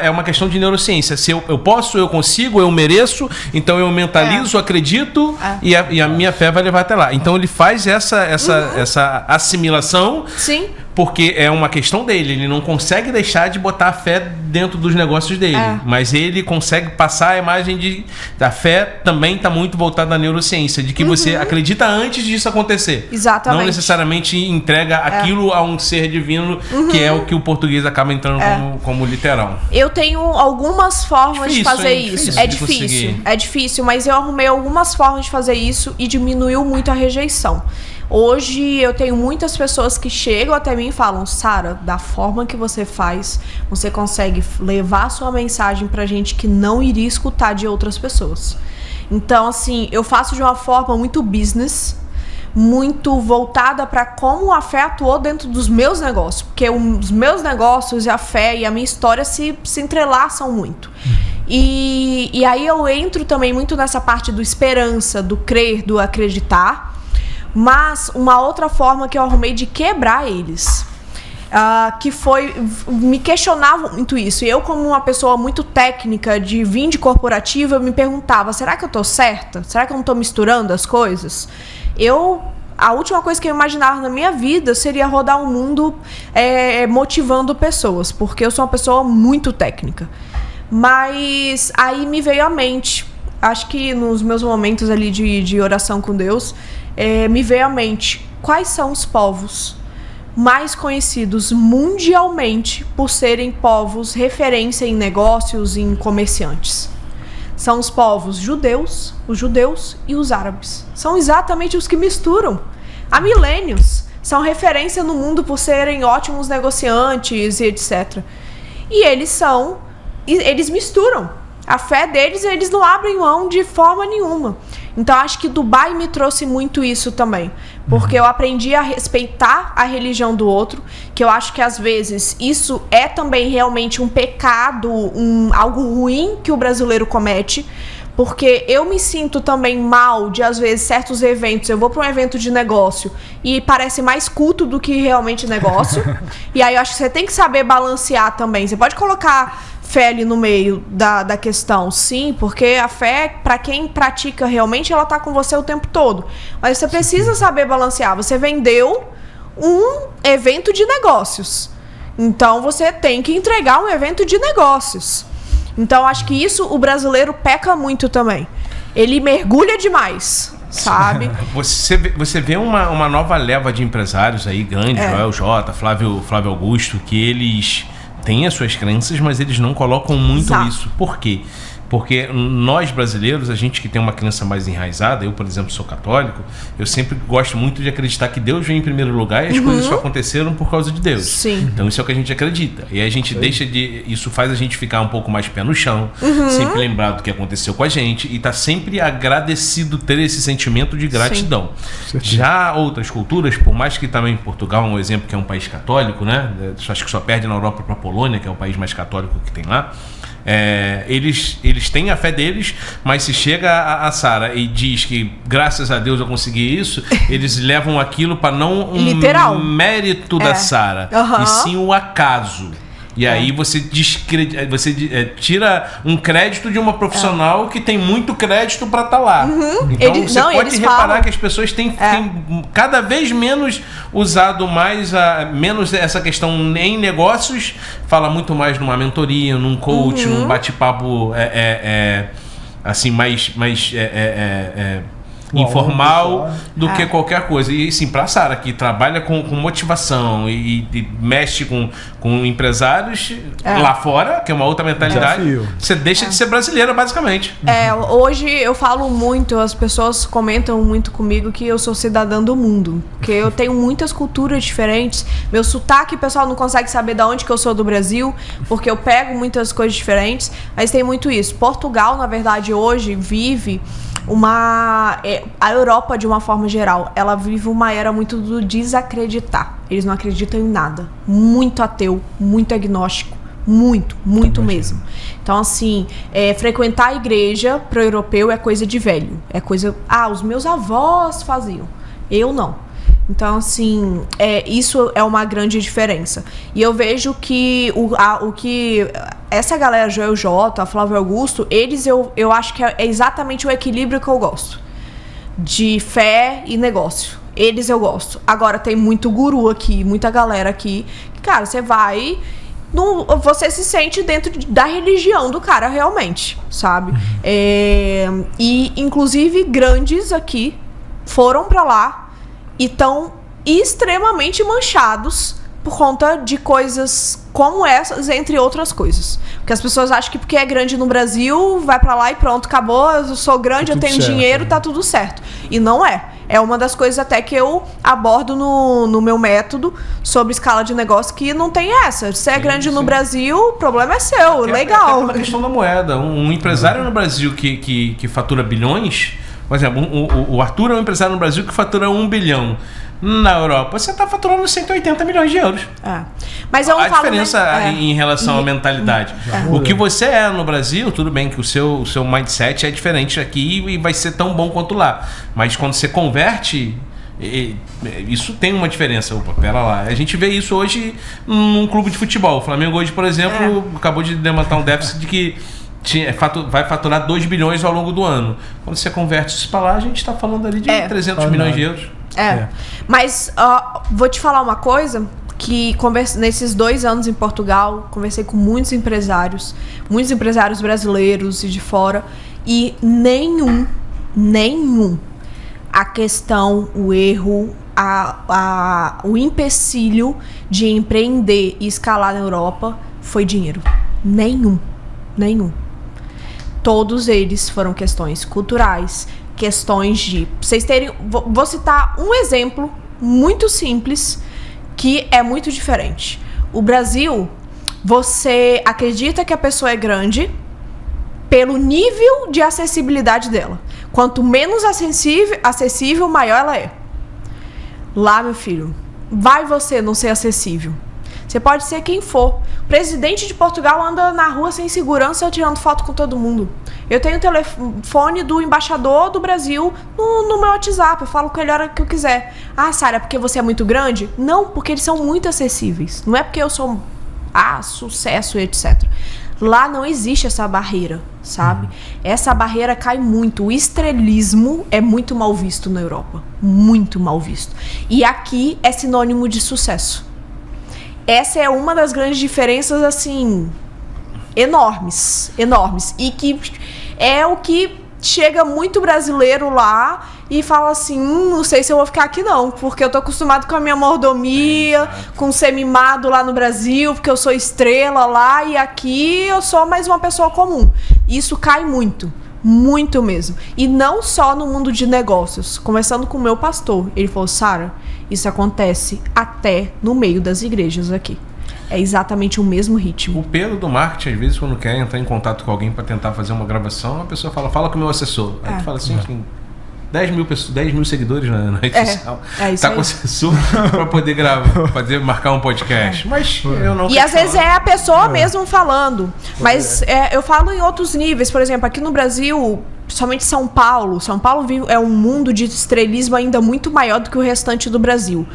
é uma questão de neurociência. Se eu posso, eu consigo, eu mereço, então eu mentalizo, acredito e a minha fé vai levar até lá. Então ele faz essa assimilação. Sim. Porque é uma questão dele, ele não consegue deixar de botar a fé dentro dos negócios dele, mas ele consegue passar a imagem da fé também está muito voltada à neurociência, de que você acredita antes disso acontecer. Exatamente. Não necessariamente entrega aquilo a um ser divino, que é o que o português acaba entrando como literal. Eu tenho algumas formas de fazer isso. É difícil, mas eu arrumei algumas formas de fazer isso e diminuiu muito a rejeição. Hoje eu tenho muitas pessoas que chegam até mim e falam, Sara, da forma que você faz, você consegue levar a sua mensagem pra gente que não iria escutar de outras pessoas. Então, assim, eu faço de uma forma muito business, muito voltada para como a fé atuou dentro dos meus negócios, porque os meus negócios e a fé e a minha história se entrelaçam muito. E aí eu entro também muito nessa parte do esperança, do crer, do acreditar. Mas uma outra forma que eu arrumei de quebrar eles, que foi, me questionavam muito isso. E eu, como uma pessoa muito técnica, de vir de corporativa, eu me perguntava, será que eu tô certa? Será que eu não tô misturando as coisas? A última coisa que eu imaginava na minha vida seria rodar o mundo motivando pessoas, porque eu sou uma pessoa muito técnica. Mas aí me veio à mente, acho que nos meus momentos ali de oração com Deus, me veio à mente quais são os povos mais conhecidos mundialmente por serem povos referência em negócios, em comerciantes. São os povos judeus e os árabes. São exatamente os que misturam. Há milênios. São referência no mundo por serem ótimos negociantes e etc. E eles misturam. A fé deles, eles não abrem mão de forma nenhuma. Então, acho que Dubai me trouxe muito isso também. Porque eu aprendi a respeitar a religião do outro, que eu acho que, às vezes, isso é também realmente um pecado, algo ruim que o brasileiro comete, Porque eu me sinto também mal de, às vezes, certos eventos. Eu vou para um evento de negócio e parece mais culto do que realmente negócio. E aí eu acho que você tem que saber balancear também. Você pode colocar fé ali no meio da questão, sim, porque a fé, para quem pratica realmente, ela tá com você o tempo todo. Mas você precisa saber balancear. Você vendeu um evento de negócios. Então você tem que entregar um evento de negócios. Então acho que isso o brasileiro peca muito também. Ele mergulha demais, sabe? Você vê uma nova leva de empresários aí, grande, Joel J, Flávio Augusto, que eles têm as suas crenças, mas eles não colocam muito isso. Por quê? Porque nós brasileiros, a gente que tem uma crença mais enraizada, eu, por exemplo, sou católico, eu sempre gosto muito de acreditar que Deus vem em primeiro lugar e as coisas só aconteceram por causa de Deus. Sim. Então isso é o que a gente acredita. E a gente deixa de... Isso faz a gente ficar um pouco mais pé no chão, sempre lembrar do que aconteceu com a gente e tá sempre agradecido, ter esse sentimento de gratidão. Já outras culturas, por mais que também Portugal é um exemplo que é um país católico, né? Acho que só perde na Europa para a Polônia, que é o país mais católico que tem lá. Eles têm a fé deles, mas se chega a Sara e diz que graças a Deus eu consegui isso, eles levam aquilo para não literal mérito da Sara, e sim o acaso. E aí você tira um crédito de uma profissional que tem muito crédito para estar lá. Então você pode reparar que as pessoas têm cada vez menos usado menos essa questão em negócios, fala muito mais numa mentoria, num coach, num bate-papo assim, mais informal do que qualquer coisa. E sim, pra Sara, que trabalha com motivação e mexe com empresários lá fora, que é uma outra mentalidade, você deixa de ser brasileira, basicamente. Hoje eu falo muito, as pessoas comentam muito comigo que eu sou cidadã do mundo, porque eu tenho muitas culturas diferentes. Meu sotaque, o pessoal não consegue saber de onde que eu sou do Brasil, porque eu pego muitas coisas diferentes, mas tem muito isso. Portugal, na verdade, hoje vive a Europa, de uma forma geral, ela vive uma era muito do desacreditar. Eles não acreditam em nada. Muito ateu, muito agnóstico. Muito mesmo. Então, assim, frequentar a igreja para o europeu é coisa de velho. É coisa... os meus avós faziam. Eu não. Então, assim, isso é uma grande diferença. E eu vejo que o que essa galera, Joel J, Flávio Augusto, eu acho que é exatamente o equilíbrio que eu gosto. De fé e negócio. Eles eu gosto. Agora, tem muito guru aqui, muita galera aqui, que, cara, você vai... você se sente dentro da religião do cara, realmente, sabe? E, inclusive, grandes aqui foram pra lá e estão extremamente manchados por conta de coisas como essas, entre outras coisas. Porque as pessoas acham que porque é grande no Brasil, vai pra lá e pronto, acabou, eu sou grande, eu tenho dinheiro, tá tudo certo. E não é. É uma das coisas até que eu abordo no meu método sobre escala de negócio, que não tem essa. Se é grande no Brasil, o problema é seu, legal. É uma questão da moeda. Um empresário no Brasil que fatura bilhões, por exemplo, o Arthur é um empresário no Brasil que fatura 1 bilhão. Na Europa, você está faturando 180 milhões de euros. Mas eu a diferença em relação à mentalidade. O que você é no Brasil, tudo bem que o seu mindset é diferente aqui e vai ser tão bom quanto lá. Mas quando você converte, isso tem uma diferença. Opa, pera lá. A gente vê isso hoje num clube de futebol. O Flamengo hoje, por exemplo, acabou de levantar um déficit de que vai faturar 2 bilhões ao longo do ano. Quando você converte isso para lá, a gente está falando ali de 300 milhões de euros. Mas vou te falar uma coisa, que nesses 2 anos em Portugal, conversei com muitos empresários brasileiros e de fora, e nenhum, a questão, o erro, o empecilho de empreender e escalar na Europa foi dinheiro. Nenhum. Todos eles foram questões culturais, questões de... Vocês terem... Vou citar um exemplo muito simples que é muito diferente. O Brasil, você acredita que a pessoa é grande pelo nível de acessibilidade dela. Quanto menos acessível, maior ela é. Lá, meu filho, vai você não ser acessível. Você pode ser quem for. O presidente de Portugal anda na rua sem segurança tirando foto com todo mundo. Eu tenho o telefone do embaixador do Brasil no meu WhatsApp. Eu falo com ele a hora que eu quiser. Ah, Sara, porque você é muito grande? Não, porque eles são muito acessíveis. Não é porque eu sou sucesso e etc. Lá não existe essa barreira, sabe? Essa barreira cai muito. O estrelismo é muito mal visto na Europa. Muito mal visto. E aqui é sinônimo de sucesso. Essa é uma das grandes diferenças, assim, enormes. E que é o que chega muito brasileiro lá e fala assim, não sei se eu vou ficar aqui não, porque eu tô acostumado com a minha mordomia, com ser mimado lá no Brasil, porque eu sou estrela lá e aqui eu sou mais uma pessoa comum. Isso cai muito. Muito mesmo. E não só no mundo de negócios. Conversando com o meu pastor, ele falou, Sara, isso acontece até no meio das igrejas aqui. É exatamente o mesmo ritmo. O Pedro do marketing, às vezes, quando quer entrar em contato com alguém para tentar fazer uma gravação, a pessoa fala com o meu assessor. Aí tu fala assim, 10 mil seguidores na rede social. Tá com o assessor para poder marcar um podcast. Mas eu não. E às vezes é a pessoa mesmo falando. Mas eu falo em outros níveis. Por exemplo, aqui no Brasil, somente São Paulo é um mundo de estrelismo ainda muito maior do que o restante do Brasil.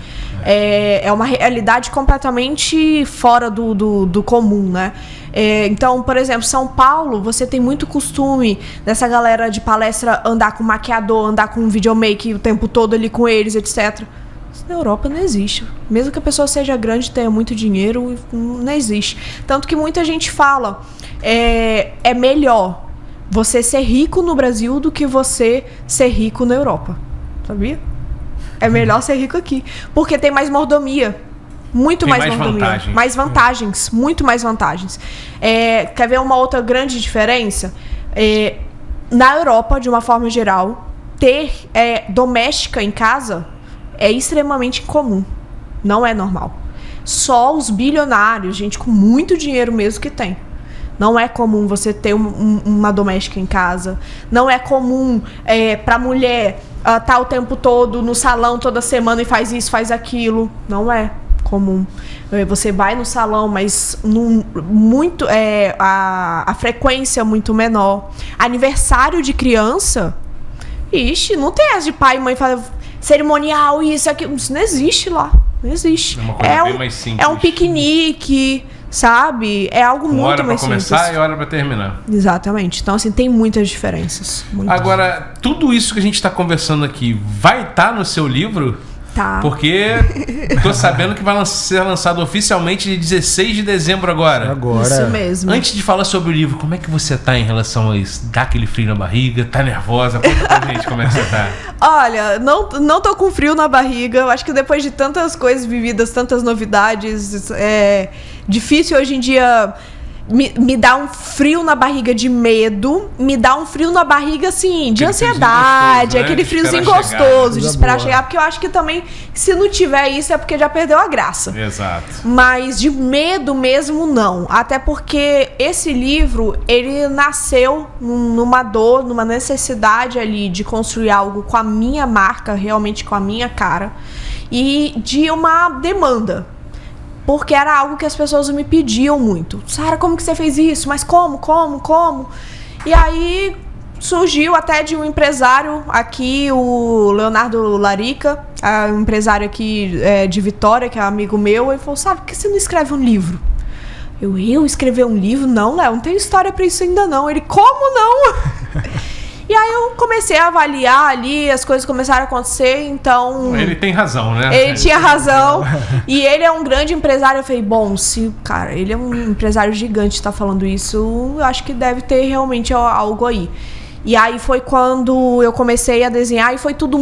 É uma realidade completamente fora do comum, né? Então, por exemplo, São Paulo, você tem muito costume dessa galera de palestra andar com maquiador, andar com videomaker o tempo todo ali com eles, etc. Isso na Europa não existe. Mesmo que a pessoa seja grande, tenha muito dinheiro, não existe. Tanto que muita gente fala, é melhor você ser rico no Brasil do que você ser rico na Europa. Sabia? É melhor ser rico aqui. Porque tem mais mordomia. Muito mais mordomia. Vantagem. Mais vantagens. Muito mais vantagens. Quer ver uma outra grande diferença? Na Europa, de uma forma geral, ter doméstica em casa é extremamente comum. Não é normal. Só os bilionários, gente com muito dinheiro mesmo que tem. Não é comum você ter uma doméstica em casa. Não é comum pra mulher tá o tempo todo no salão toda semana e faz isso, faz aquilo. Não é comum. Você vai no salão, mas a frequência é muito menor. Aniversário de criança, não tem as de pai e mãe fazer cerimonial, isso, aquilo. Isso não existe lá. Não existe. É uma coisa bem mais simples. É um piquenique, sabe? É algo muito mais simples. Hora pra começar e hora pra terminar. Exatamente. Então, assim, tem muitas diferenças. Agora, tudo isso que a gente tá conversando aqui vai estar no seu livro? Tá. Porque tô sabendo que vai ser lançado oficialmente de 16 de dezembro agora. Isso mesmo. Antes de falar sobre o livro, como é que você tá em relação a isso? Dá aquele frio na barriga? Tá nervosa? Conta pra gente como é que você tá. Olha, não tô com frio na barriga. Eu acho que depois de tantas coisas vividas, tantas novidades, é difícil hoje em dia me dá um frio na barriga de medo, me dá um frio na barriga, assim, de ansiedade, aquele friozinho gostoso de esperar chegar, porque eu acho que também, se não tiver isso, é porque já perdeu a graça. Exato. Mas de medo mesmo, não. Até porque esse livro, ele nasceu numa dor, numa necessidade ali de construir algo com a minha marca, realmente com a minha cara, e de uma demanda. Porque era algo que as pessoas me pediam muito. Sara, como que você fez isso? Mas como? E aí surgiu até de um empresário aqui, o Leonardo Larica, um empresário aqui de Vitória, que é amigo meu. Ele falou, Sara, por que você não escreve um livro? Eu escrever um livro? Não, Léo, não tenho história pra isso ainda não. Ele, como não? E aí eu comecei a avaliar ali, as coisas começaram a acontecer, então... Ele tem razão, né? Ele tinha razão. E ele é um grande empresário. Eu falei, bom, se, cara, ele é um empresário gigante, tá falando isso, eu acho que deve ter realmente algo aí. E aí foi quando eu comecei a desenhar e foi tudo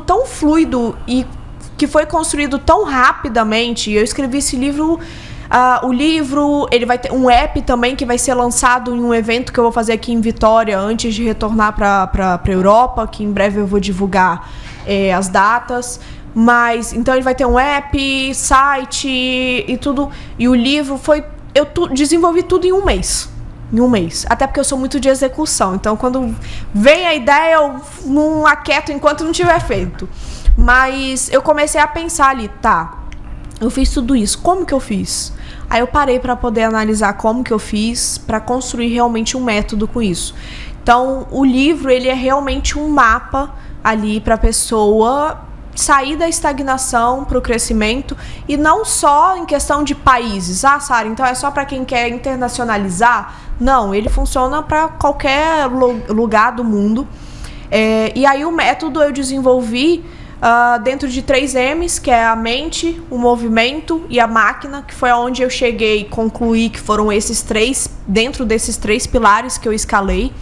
tão fluido e que foi construído tão rapidamente. Eu escrevi esse livro... o livro, ele vai ter um app também que vai ser lançado em um evento que eu vou fazer aqui em Vitória antes de retornar para a Europa, que em breve eu vou divulgar as datas. Mas, então ele vai ter um app, site e tudo. E o livro eu desenvolvi tudo em um mês. Até porque eu sou muito de execução. Então quando vem a ideia, eu não aquieto enquanto não tiver feito. Mas eu comecei a pensar ali, tá... eu fiz tudo isso, como que eu fiz? Aí eu parei para poder analisar como que eu fiz, para construir realmente um método com isso. Então, o livro, ele é realmente um mapa ali para a pessoa sair da estagnação para o crescimento, e não só em questão de países. Ah, Sara, então é só para quem quer internacionalizar? Não, ele funciona para qualquer lugar do mundo. E aí o método eu desenvolvi dentro de 3 M's, que é a mente, o movimento e a máquina, que foi onde eu cheguei e concluí que foram esses 3, dentro desses 3 pilares que eu escalei.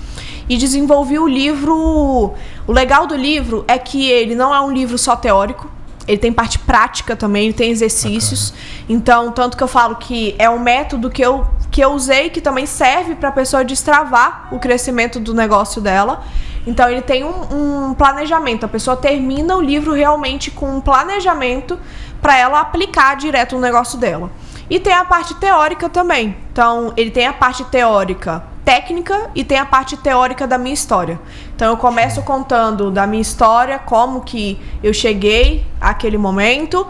E desenvolvi o livro. O legal do livro é que ele não é um livro só teórico, ele tem parte prática também, ele tem exercícios. Bacana. Então, tanto que eu falo que é um método que eu usei, que também serve para a pessoa destravar o crescimento do negócio dela. Então, ele tem um planejamento. A pessoa termina o livro realmente com um planejamento para ela aplicar direto no negócio dela. E tem a parte teórica também. Então, ele tem a parte teórica técnica e tem a parte teórica da minha história. Então, eu começo contando da minha história, como que eu cheguei àquele momento,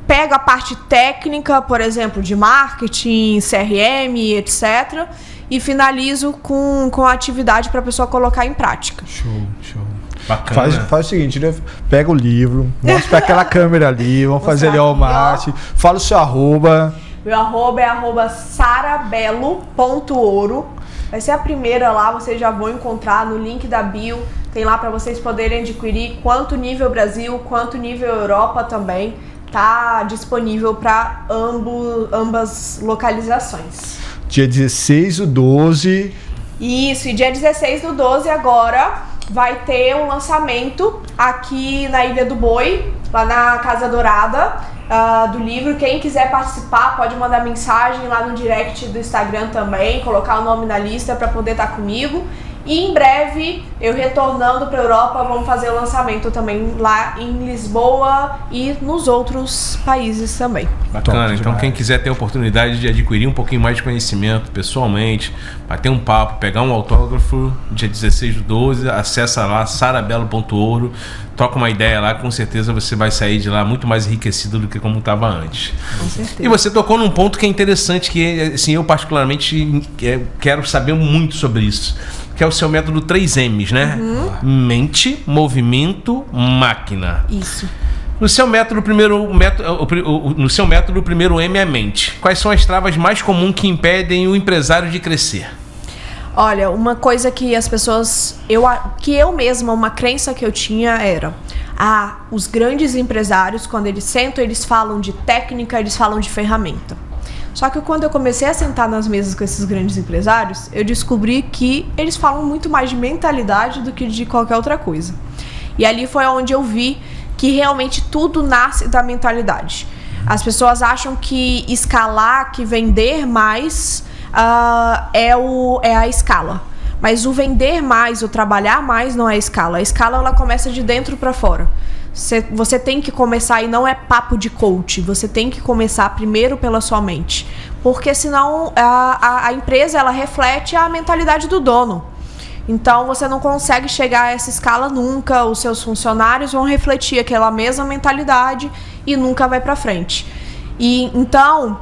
pego a parte técnica, por exemplo, de marketing, CRM, etc., e finalizo com a atividade para a pessoa colocar em prática. Show. Bacana. Faz o seguinte, né? Pega o livro, mostra para aquela câmera ali, vamos fazer ali o mate, fala o seu arroba. Meu arroba é @sarabelo.ouro. Vai ser a primeira lá, vocês já vão encontrar no link da bio. Tem lá para vocês poderem adquirir, quanto nível Brasil, quanto nível Europa também. Tá disponível para ambas localizações. Dia 16/12. Isso, e dia 16/12 agora vai ter um lançamento aqui na Ilha do Boi, lá na Casa Dourada. Do livro. Quem quiser participar pode mandar mensagem lá no direct do Instagram também, colocar o nome na lista para poder estar comigo. E em breve, eu retornando para a Europa, vamos fazer o lançamento também lá em Lisboa e nos outros países também. Bacana, então quem quiser ter a oportunidade de adquirir um pouquinho mais de conhecimento pessoalmente, bater um papo, pegar um autógrafo, dia 16/12, acessa lá sarabelo.ouro, troca uma ideia lá, com certeza você vai sair de lá muito mais enriquecido do que como estava antes. Com certeza. E você tocou num ponto que é interessante, que assim, eu particularmente quero saber muito sobre isso, que é o seu método 3 M's, né? Mente, movimento, máquina. Isso. No seu método, o primeiro M é a mente. Quais são as travas mais comuns que impedem o empresário de crescer? Olha, uma coisa que as pessoas... eu mesma, uma crença que eu tinha era... os grandes empresários, quando eles sentam, eles falam de técnica, eles falam de ferramenta. Só que quando eu comecei a sentar nas mesas com esses grandes empresários, eu descobri que eles falam muito mais de mentalidade do que de qualquer outra coisa. E ali foi onde eu vi que realmente tudo nasce da mentalidade. As pessoas acham que escalar, que vender mais é a escala. Mas o vender mais, o trabalhar mais não é a escala. A escala ela começa de dentro para fora. Você tem que começar, e não é papo de coach, você tem que começar primeiro pela sua mente, porque senão a empresa ela reflete a mentalidade do dono. Então você não consegue chegar a essa escala nunca, os seus funcionários vão refletir aquela mesma mentalidade e nunca vai para frente. E então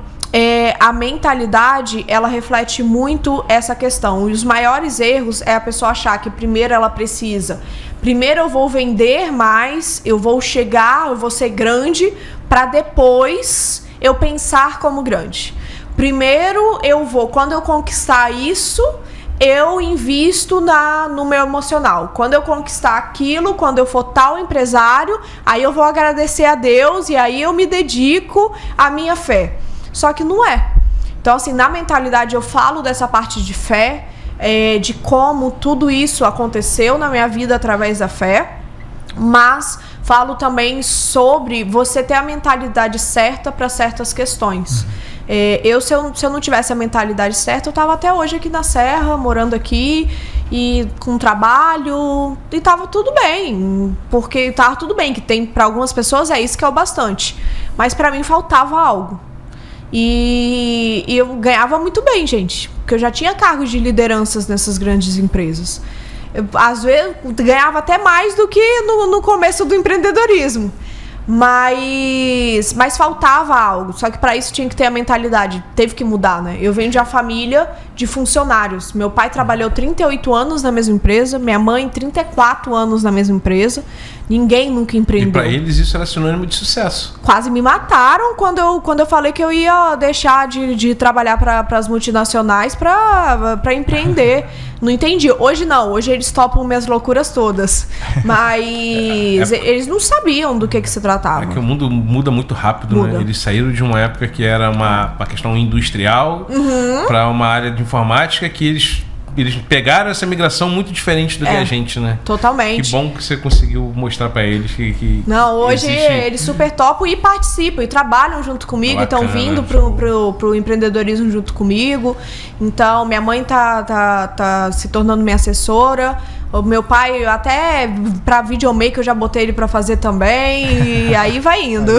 a mentalidade ela reflete muito essa questão, e os maiores erros é a pessoa achar que primeiro ela precisa... Primeiro eu vou vender mais, eu vou chegar, eu vou ser grande, para depois eu pensar como grande. Primeiro quando eu conquistar isso, eu invisto no meu emocional. Quando eu conquistar aquilo, quando eu for tal empresário, aí eu vou agradecer a Deus e aí eu me dedico à minha fé. Só que não é. Então, assim, na mentalidade eu falo dessa parte de fé, de como tudo isso aconteceu na minha vida através da fé, mas falo também sobre você ter a mentalidade certa para certas questões. Se eu não tivesse a mentalidade certa, eu estava até hoje aqui na Serra, morando aqui e com trabalho, e estava tudo bem, porque estava tudo bem, que tem para algumas pessoas é isso que é o bastante, mas para mim faltava algo. E eu ganhava muito bem, gente, porque eu já tinha cargos de lideranças nessas grandes empresas. Eu, às vezes, ganhava até mais do que no começo do empreendedorismo. Mas faltava algo. Só que para isso tinha que ter a mentalidade. Teve que mudar, né? Eu venho de uma família de funcionários. Meu pai trabalhou 38 anos na mesma empresa. Minha mãe, 34 anos na mesma empresa. Ninguém nunca empreendeu. E para eles isso era sinônimo de sucesso. Quase me mataram quando eu falei que eu ia deixar de trabalhar para as multinacionais para empreender. Não entendi. Hoje não. Hoje eles topam minhas loucuras todas. Mas eles não sabiam do que se tratava. É que o mundo muda muito rápido, né? Eles saíram de uma época que era uma questão industrial para uma área de informática que eles pegaram essa migração muito diferente do que a gente, né? Totalmente. Que bom que você conseguiu mostrar para eles que não, hoje eles super topam e participam e trabalham junto comigo, estão vindo pro empreendedorismo junto comigo. Então, minha mãe tá se tornando minha assessora. O meu pai, até pra videomaker, eu já botei ele pra fazer também. E aí vai indo.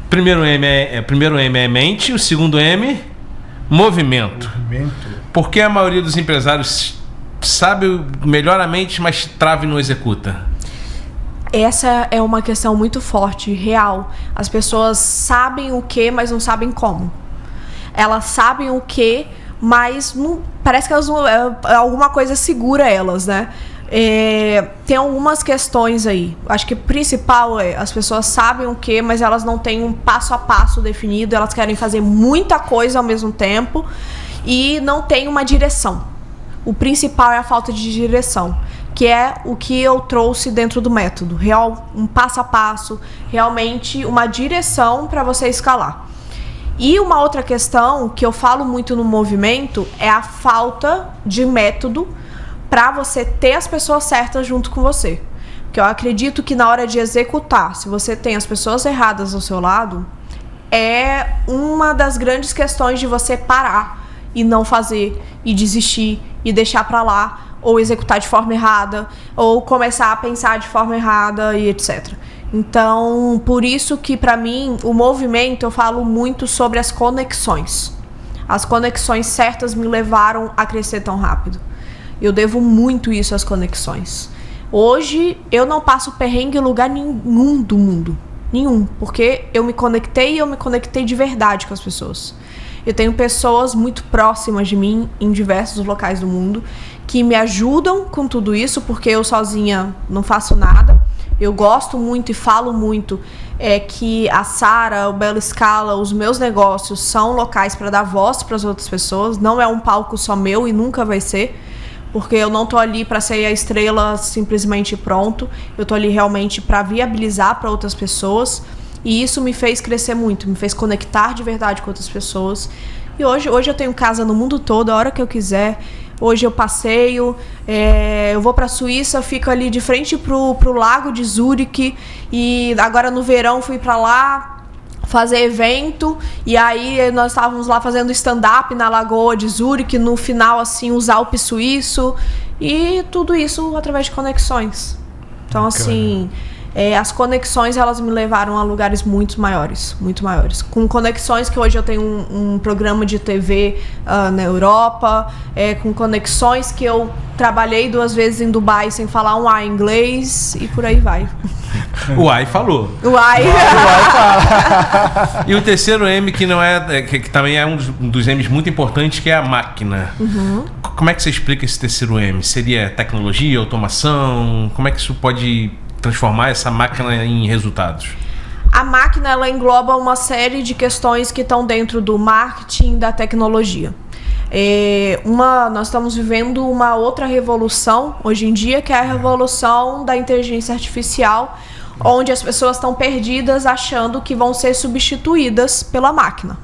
Primeiro M é mente, o segundo M, movimento. Por que a maioria dos empresários sabe melhor a mente, mas trava e não executa? Essa é uma questão muito forte, real. As pessoas sabem o que, mas não sabem como. Elas sabem o que, mas não, parece que elas não, alguma coisa segura elas, né? Tem algumas questões aí. Acho que o principal as pessoas sabem o que, mas elas não têm um passo a passo definido. Elas querem fazer muita coisa ao mesmo tempo e não tem uma direção. O principal é a falta de direção, que é o que eu trouxe dentro do método. Um passo a passo, realmente uma direção para você escalar. E uma outra questão que eu falo muito no movimento é a falta de método para você ter as pessoas certas junto com você. Porque eu acredito que na hora de executar, se você tem as pessoas erradas ao seu lado, é uma das grandes questões de você parar e não fazer, e desistir, e deixar para lá, ou executar de forma errada, ou começar a pensar de forma errada e etc. Então, por isso que para mim, o movimento, eu falo muito sobre as conexões. As conexões certas me levaram a crescer tão rápido. Eu devo muito isso às conexões. Hoje, eu não passo perrengue em lugar nenhum do mundo. Nenhum. Porque eu me conectei de verdade com as pessoas. Eu tenho pessoas muito próximas de mim em diversos locais do mundo que me ajudam com tudo isso, porque eu sozinha não faço nada. Eu gosto muito e falo muito que a Sara, o Bela Scala, os meus negócios são locais para dar voz para as outras pessoas. Não é um palco só meu e nunca vai ser, porque eu não tô ali para ser a estrela simplesmente pronto. Eu tô ali realmente para viabilizar para outras pessoas. E isso me fez crescer muito, me fez conectar de verdade com outras pessoas. E hoje eu tenho casa no mundo todo, a hora que eu quiser. Hoje eu passeio, eu vou para a Suíça, fico ali de frente pro lago de Zurique. E agora no verão fui para lá fazer evento. E aí nós estávamos lá fazendo stand-up na Lagoa de Zurique. No final, assim, os Alpes suíços. E tudo isso através de conexões. Então, assim... as conexões, elas me levaram a lugares muito maiores. Com conexões que hoje eu tenho um programa de TV na Europa, com conexões que eu trabalhei 2 vezes em Dubai sem falar um A em inglês e por aí vai. O AI falou. O AI. E o terceiro M, que não que também é um dos M's muito importantes, que é a máquina. Como é que você explica esse terceiro M? Seria tecnologia, automação? Como é que isso pode transformar essa máquina em resultados? A máquina, ela engloba uma série de questões que estão dentro do marketing, da tecnologia. Nós estamos vivendo uma outra revolução hoje em dia, que é a revolução da inteligência artificial, onde as pessoas estão perdidas achando que vão ser substituídas pela máquina.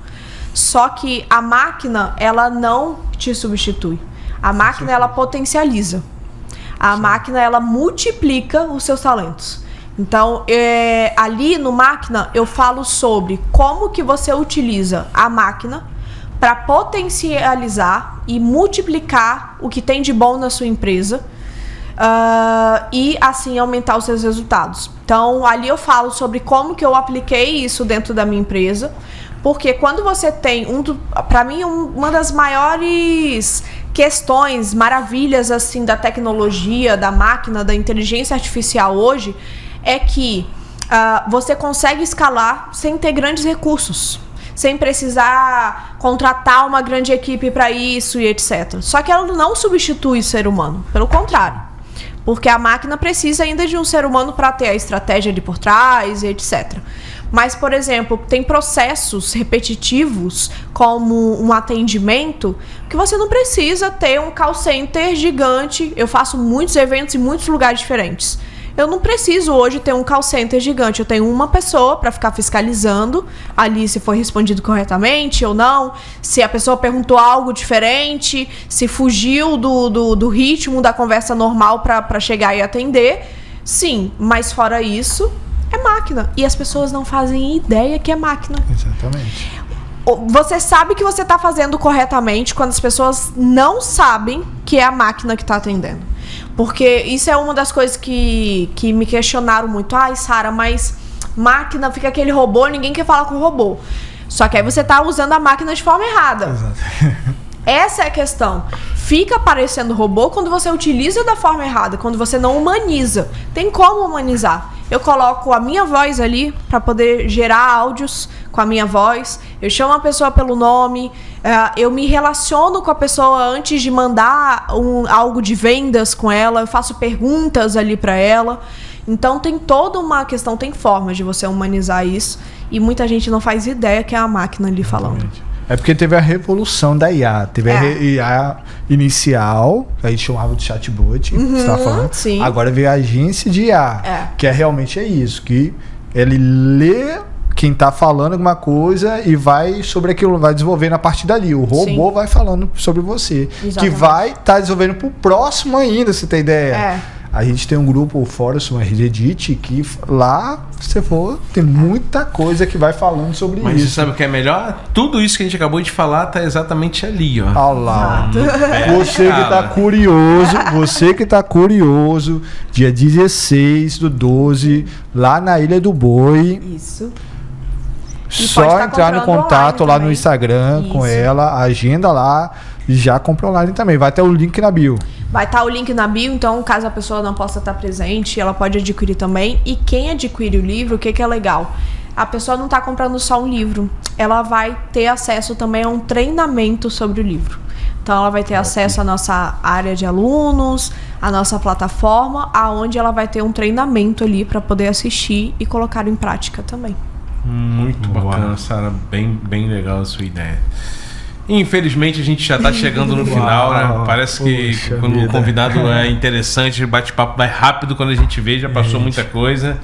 Só que a máquina, ela não te substitui. A máquina, ela potencializa. A máquina, ela multiplica os seus talentos. Então, ali no máquina, eu falo sobre como que você utiliza a máquina para potencializar e multiplicar o que tem de bom na sua empresa e, assim, aumentar os seus resultados. Então, ali eu falo sobre como que eu apliquei isso dentro da minha empresa, porque quando você tem, para mim, uma das maiores questões, maravilhas assim da tecnologia, da máquina, da inteligência artificial hoje, é que você consegue escalar sem ter grandes recursos, sem precisar contratar uma grande equipe para isso e etc. Só que ela não substitui o ser humano, pelo contrário. Porque a máquina precisa ainda de um ser humano para ter a estratégia ali por trás e etc. Mas, por exemplo, tem processos repetitivos, como um atendimento, que você não precisa ter um call center gigante. Eu faço muitos eventos em muitos lugares diferentes. Eu não preciso hoje ter um call center gigante. Eu tenho uma pessoa para ficar fiscalizando ali se foi respondido corretamente ou não, se a pessoa perguntou algo diferente, se fugiu do ritmo da conversa normal para chegar e atender. Sim, mas fora isso, é máquina. E as pessoas não fazem ideia que é máquina. Exatamente. Você sabe que você está fazendo corretamente quando as pessoas não sabem que é a máquina que está atendendo. Porque isso é uma das coisas que me questionaram muito. Ai, Sara, mas máquina, fica aquele robô, ninguém quer falar com o robô. Só que aí você está usando a máquina de forma errada. Exato. Essa é a questão. Fica parecendo robô quando você utiliza da forma errada, quando você não humaniza. Tem como humanizar. Eu coloco a minha voz ali para poder gerar áudios com a minha voz. Eu chamo a pessoa pelo nome. Eu me relaciono com a pessoa antes de mandar algo de vendas com ela. Eu faço perguntas ali para ela. Então tem toda uma questão, tem formas de você humanizar isso. E muita gente não faz ideia que é a máquina ali falando. É porque teve a revolução da IA. Teve a IA inicial, que a gente chamava de chatbot, que você tá falando. Sim. Agora veio a agência de IA, que realmente é isso, que ele lê quem tá falando alguma coisa e vai sobre aquilo, vai desenvolvendo a partir dali. O robô vai falando sobre você. Exatamente. Que vai estar desenvolvendo pro próximo ainda, você tem ideia. A gente tem um grupo, o Fórum, a Reddit, que lá, se for, tem muita coisa que vai falando sobre isso. Mas você sabe o que é melhor? Tudo isso que a gente acabou de falar tá exatamente ali, ó. Olha lá. Você que tá curioso, dia 16/12, lá na Ilha do Boi. Isso. Só entrar no contato lá no Instagram com ela, agenda lá e já compra online também. Vai ter o link na bio. Vai estar o link na bio, então caso a pessoa não possa estar presente, ela pode adquirir também. E quem adquire o livro, o que é legal? A pessoa não está comprando só um livro, ela vai ter acesso também a um treinamento sobre o livro. Então ela vai ter acesso à nossa área de alunos, à nossa plataforma, aonde ela vai ter um treinamento ali para poder assistir e colocar em prática também. Muito bacana, Sara, bem legal a sua ideia. Infelizmente a gente já está chegando no final, né? Parece que quando o convidado é interessante, o bate-papo vai rápido quando a gente vê, já passou muita coisa.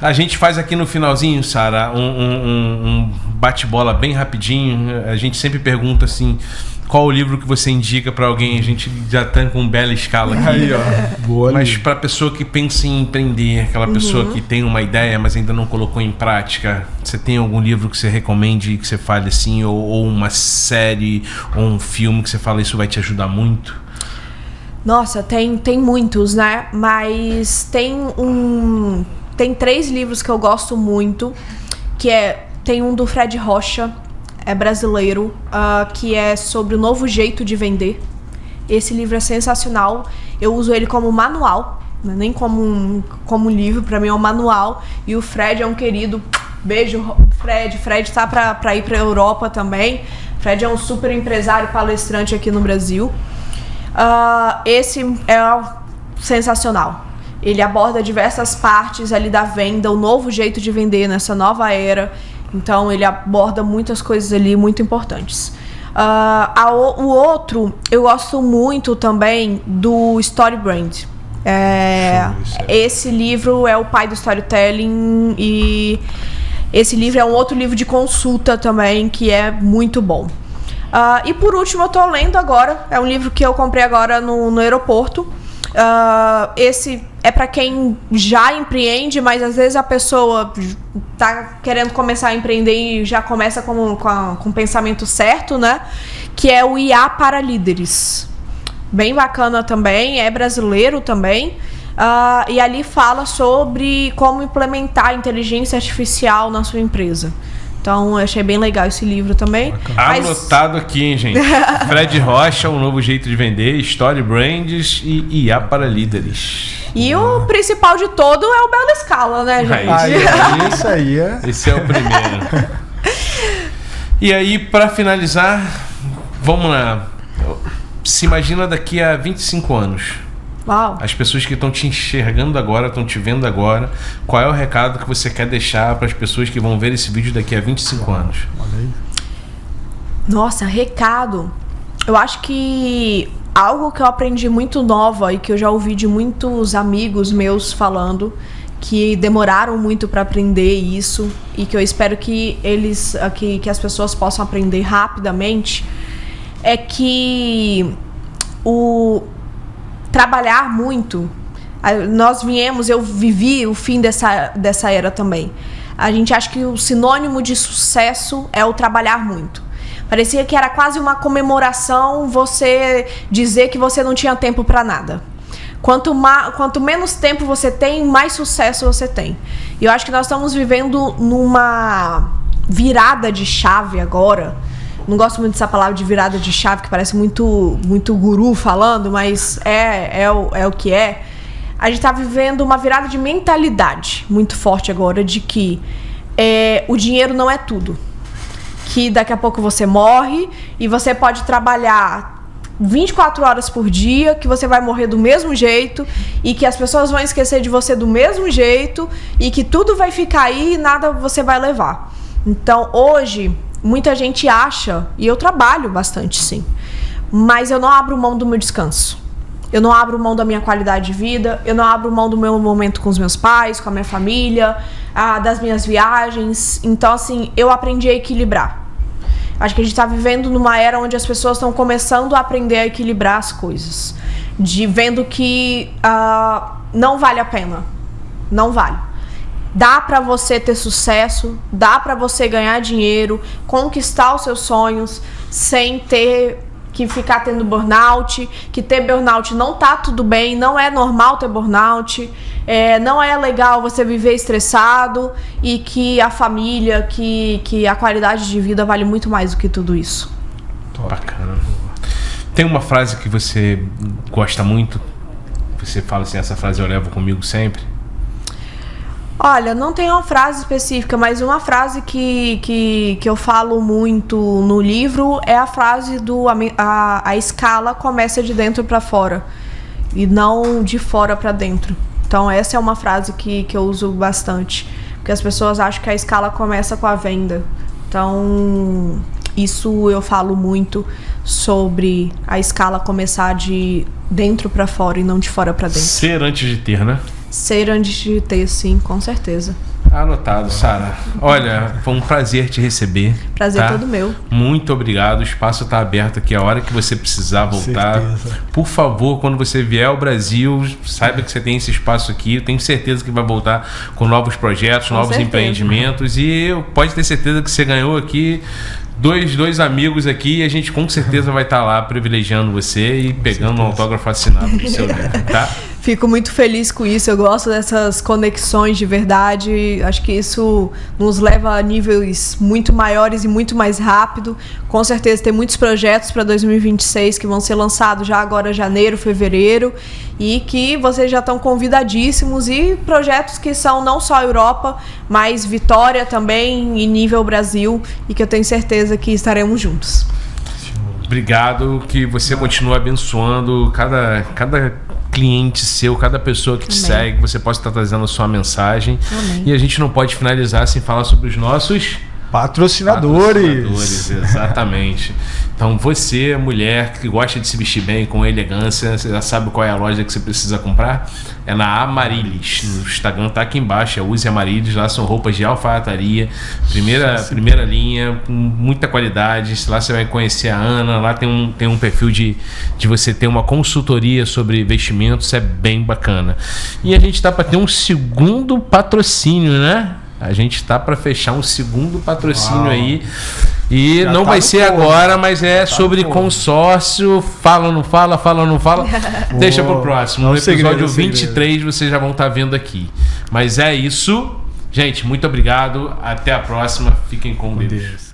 A gente faz aqui no finalzinho, Sara, um bate-bola bem rapidinho. A gente sempre pergunta assim, qual o livro que você indica para alguém? A gente já tá com uma bela escala aqui. Aí, ó. Boa. Mas para pessoa que pensa em empreender, aquela pessoa que tem uma ideia, mas ainda não colocou em prática, você tem algum livro que você recomende, que você fale assim, ou uma série, ou um filme que você fala isso vai te ajudar muito? Nossa, tem muitos, né? Mas tem 3 livros que eu gosto muito, tem um do Fred Rocha, é brasileiro, que é sobre o novo jeito de vender. Esse livro é sensacional. Eu uso ele como manual, né? Nem como livro, para mim é um manual. E o Fred é um querido. Beijo, Fred. Fred tá para ir para a Europa também. Fred é um super empresário palestrante aqui no Brasil. Esse é sensacional. Ele aborda diversas partes ali da venda, o novo jeito de vender nessa nova era. Então, ele aborda muitas coisas ali muito importantes. O outro, eu gosto muito também do Story Brand. Esse livro é o pai do storytelling e esse livro é um outro livro de consulta também, que é muito bom. E por último, eu estou lendo agora, é um livro que eu comprei agora no aeroporto. Esse é para quem já empreende, mas às vezes a pessoa tá querendo começar a empreender e já começa com o pensamento certo, né? Que é o IA para líderes. Bem bacana também, é brasileiro também. E ali fala sobre como implementar a inteligência artificial na sua empresa. Então, eu achei bem legal esse livro também. Anotado aqui, hein, gente? Fred Rocha, Um Novo Jeito de Vender, Story Brands e IA para Líderes. E o principal de todo é o Bela Escala, né, gente? Isso aí é... Esse é o primeiro. E aí, para finalizar, vamos lá. Se imagina daqui a 25 anos. Uau. As pessoas que estão te enxergando agora, estão te vendo agora, qual é o recado que você quer deixar para as pessoas que vão ver esse vídeo daqui a 25 anos? Nossa, recado. Eu acho que algo que eu aprendi muito nova e que eu já ouvi de muitos amigos meus falando, que demoraram muito para aprender isso e que eu espero que que as pessoas possam aprender rapidamente, é que o trabalhar muito, eu vivi o fim dessa era também. A gente acha que o sinônimo de sucesso é o trabalhar muito. Parecia que era quase uma comemoração você dizer que você não tinha tempo para nada. Quanto menos tempo você tem, mais sucesso você tem. E eu acho que nós estamos vivendo numa virada de chave agora. Não gosto muito dessa palavra de virada de chave, que parece muito guru falando, mas é o que é. A gente está vivendo uma virada de mentalidade muito forte agora, de que o dinheiro não é tudo. Que daqui a pouco você morre e você pode trabalhar 24 horas por dia, que você vai morrer do mesmo jeito e que as pessoas vão esquecer de você do mesmo jeito e que tudo vai ficar aí e nada você vai levar. Então, hoje, muita gente acha, e eu trabalho bastante sim, mas eu não abro mão do meu descanso. Eu não abro mão da minha qualidade de vida, eu não abro mão do meu momento com os meus pais, com a minha família, das minhas viagens. Então, assim, eu aprendi a equilibrar. Acho que a gente está vivendo numa era onde as pessoas estão começando a aprender a equilibrar as coisas. Vendo que não vale a pena. Não vale. Dá para você ter sucesso, dá para você ganhar dinheiro, conquistar os seus sonhos, sem ter que ficar tendo burnout, que ter burnout não tá tudo bem, não é normal ter burnout, não é legal você viver estressado e que a família, que a qualidade de vida vale muito mais do que tudo isso. Bacana. Tem uma frase que você gosta muito? Você fala assim, essa frase eu levo comigo sempre? Olha, não tem uma frase específica, mas uma frase que eu falo muito no livro é a frase a escala começa de dentro para fora e não de fora para dentro. Então essa é uma frase que eu uso bastante, porque as pessoas acham que a escala começa com a venda. Então isso eu falo muito sobre a escala começar de dentro para fora e não de fora para dentro. Ser antes de ter, né? Ser antes de ter, sim, com certeza. Anotado, Sara. Olha, foi um prazer te receber. Prazer todo meu. Muito obrigado. O espaço está aberto aqui a hora que você precisar voltar. Certeza. Por favor, quando você vier ao Brasil, saiba que você tem esse espaço aqui. Eu tenho certeza que vai voltar com novos projetos, novos empreendimentos. E pode ter certeza que você ganhou aqui dois amigos aqui e a gente com certeza vai estar lá privilegiando você e pegando um autógrafo assinado do seu livro, tá? Fico muito feliz com isso, eu gosto dessas conexões de verdade, acho que isso nos leva a níveis muito maiores e muito mais rápido. Com certeza tem muitos projetos para 2026 que vão ser lançados já agora janeiro, fevereiro, e que vocês já estão convidadíssimos, e projetos que são não só Europa, mas Vitória também e nível Brasil, e que eu tenho certeza que estaremos juntos. Obrigado, que você continue abençoando cada cliente seu, cada pessoa que te segue, que você possa estar trazendo a sua mensagem. Amém. E a gente não pode finalizar sem falar sobre os nossos patrocinadores. Exatamente. Então você, mulher que gosta de se vestir bem, com elegância, você já sabe qual é a loja que você precisa comprar? É na Amarilis. No Instagram tá aqui embaixo, Use Amarilis. Lá são roupas de alfaiataria, primeira linha, com muita qualidade. Lá você vai conhecer a Ana. Lá tem um perfil de você ter uma consultoria sobre investimentos, é bem bacana. E a gente tá para ter um segundo patrocínio, né? A gente tá para fechar um segundo patrocínio aí. E já não vai ser agora, mas é sobre consórcio. Fala ou não fala, fala ou não fala. Deixa pro próximo. No episódio 23 vocês já vão estar vendo aqui. Mas é isso. Gente, muito obrigado. Até a próxima. Fiquem com Deus.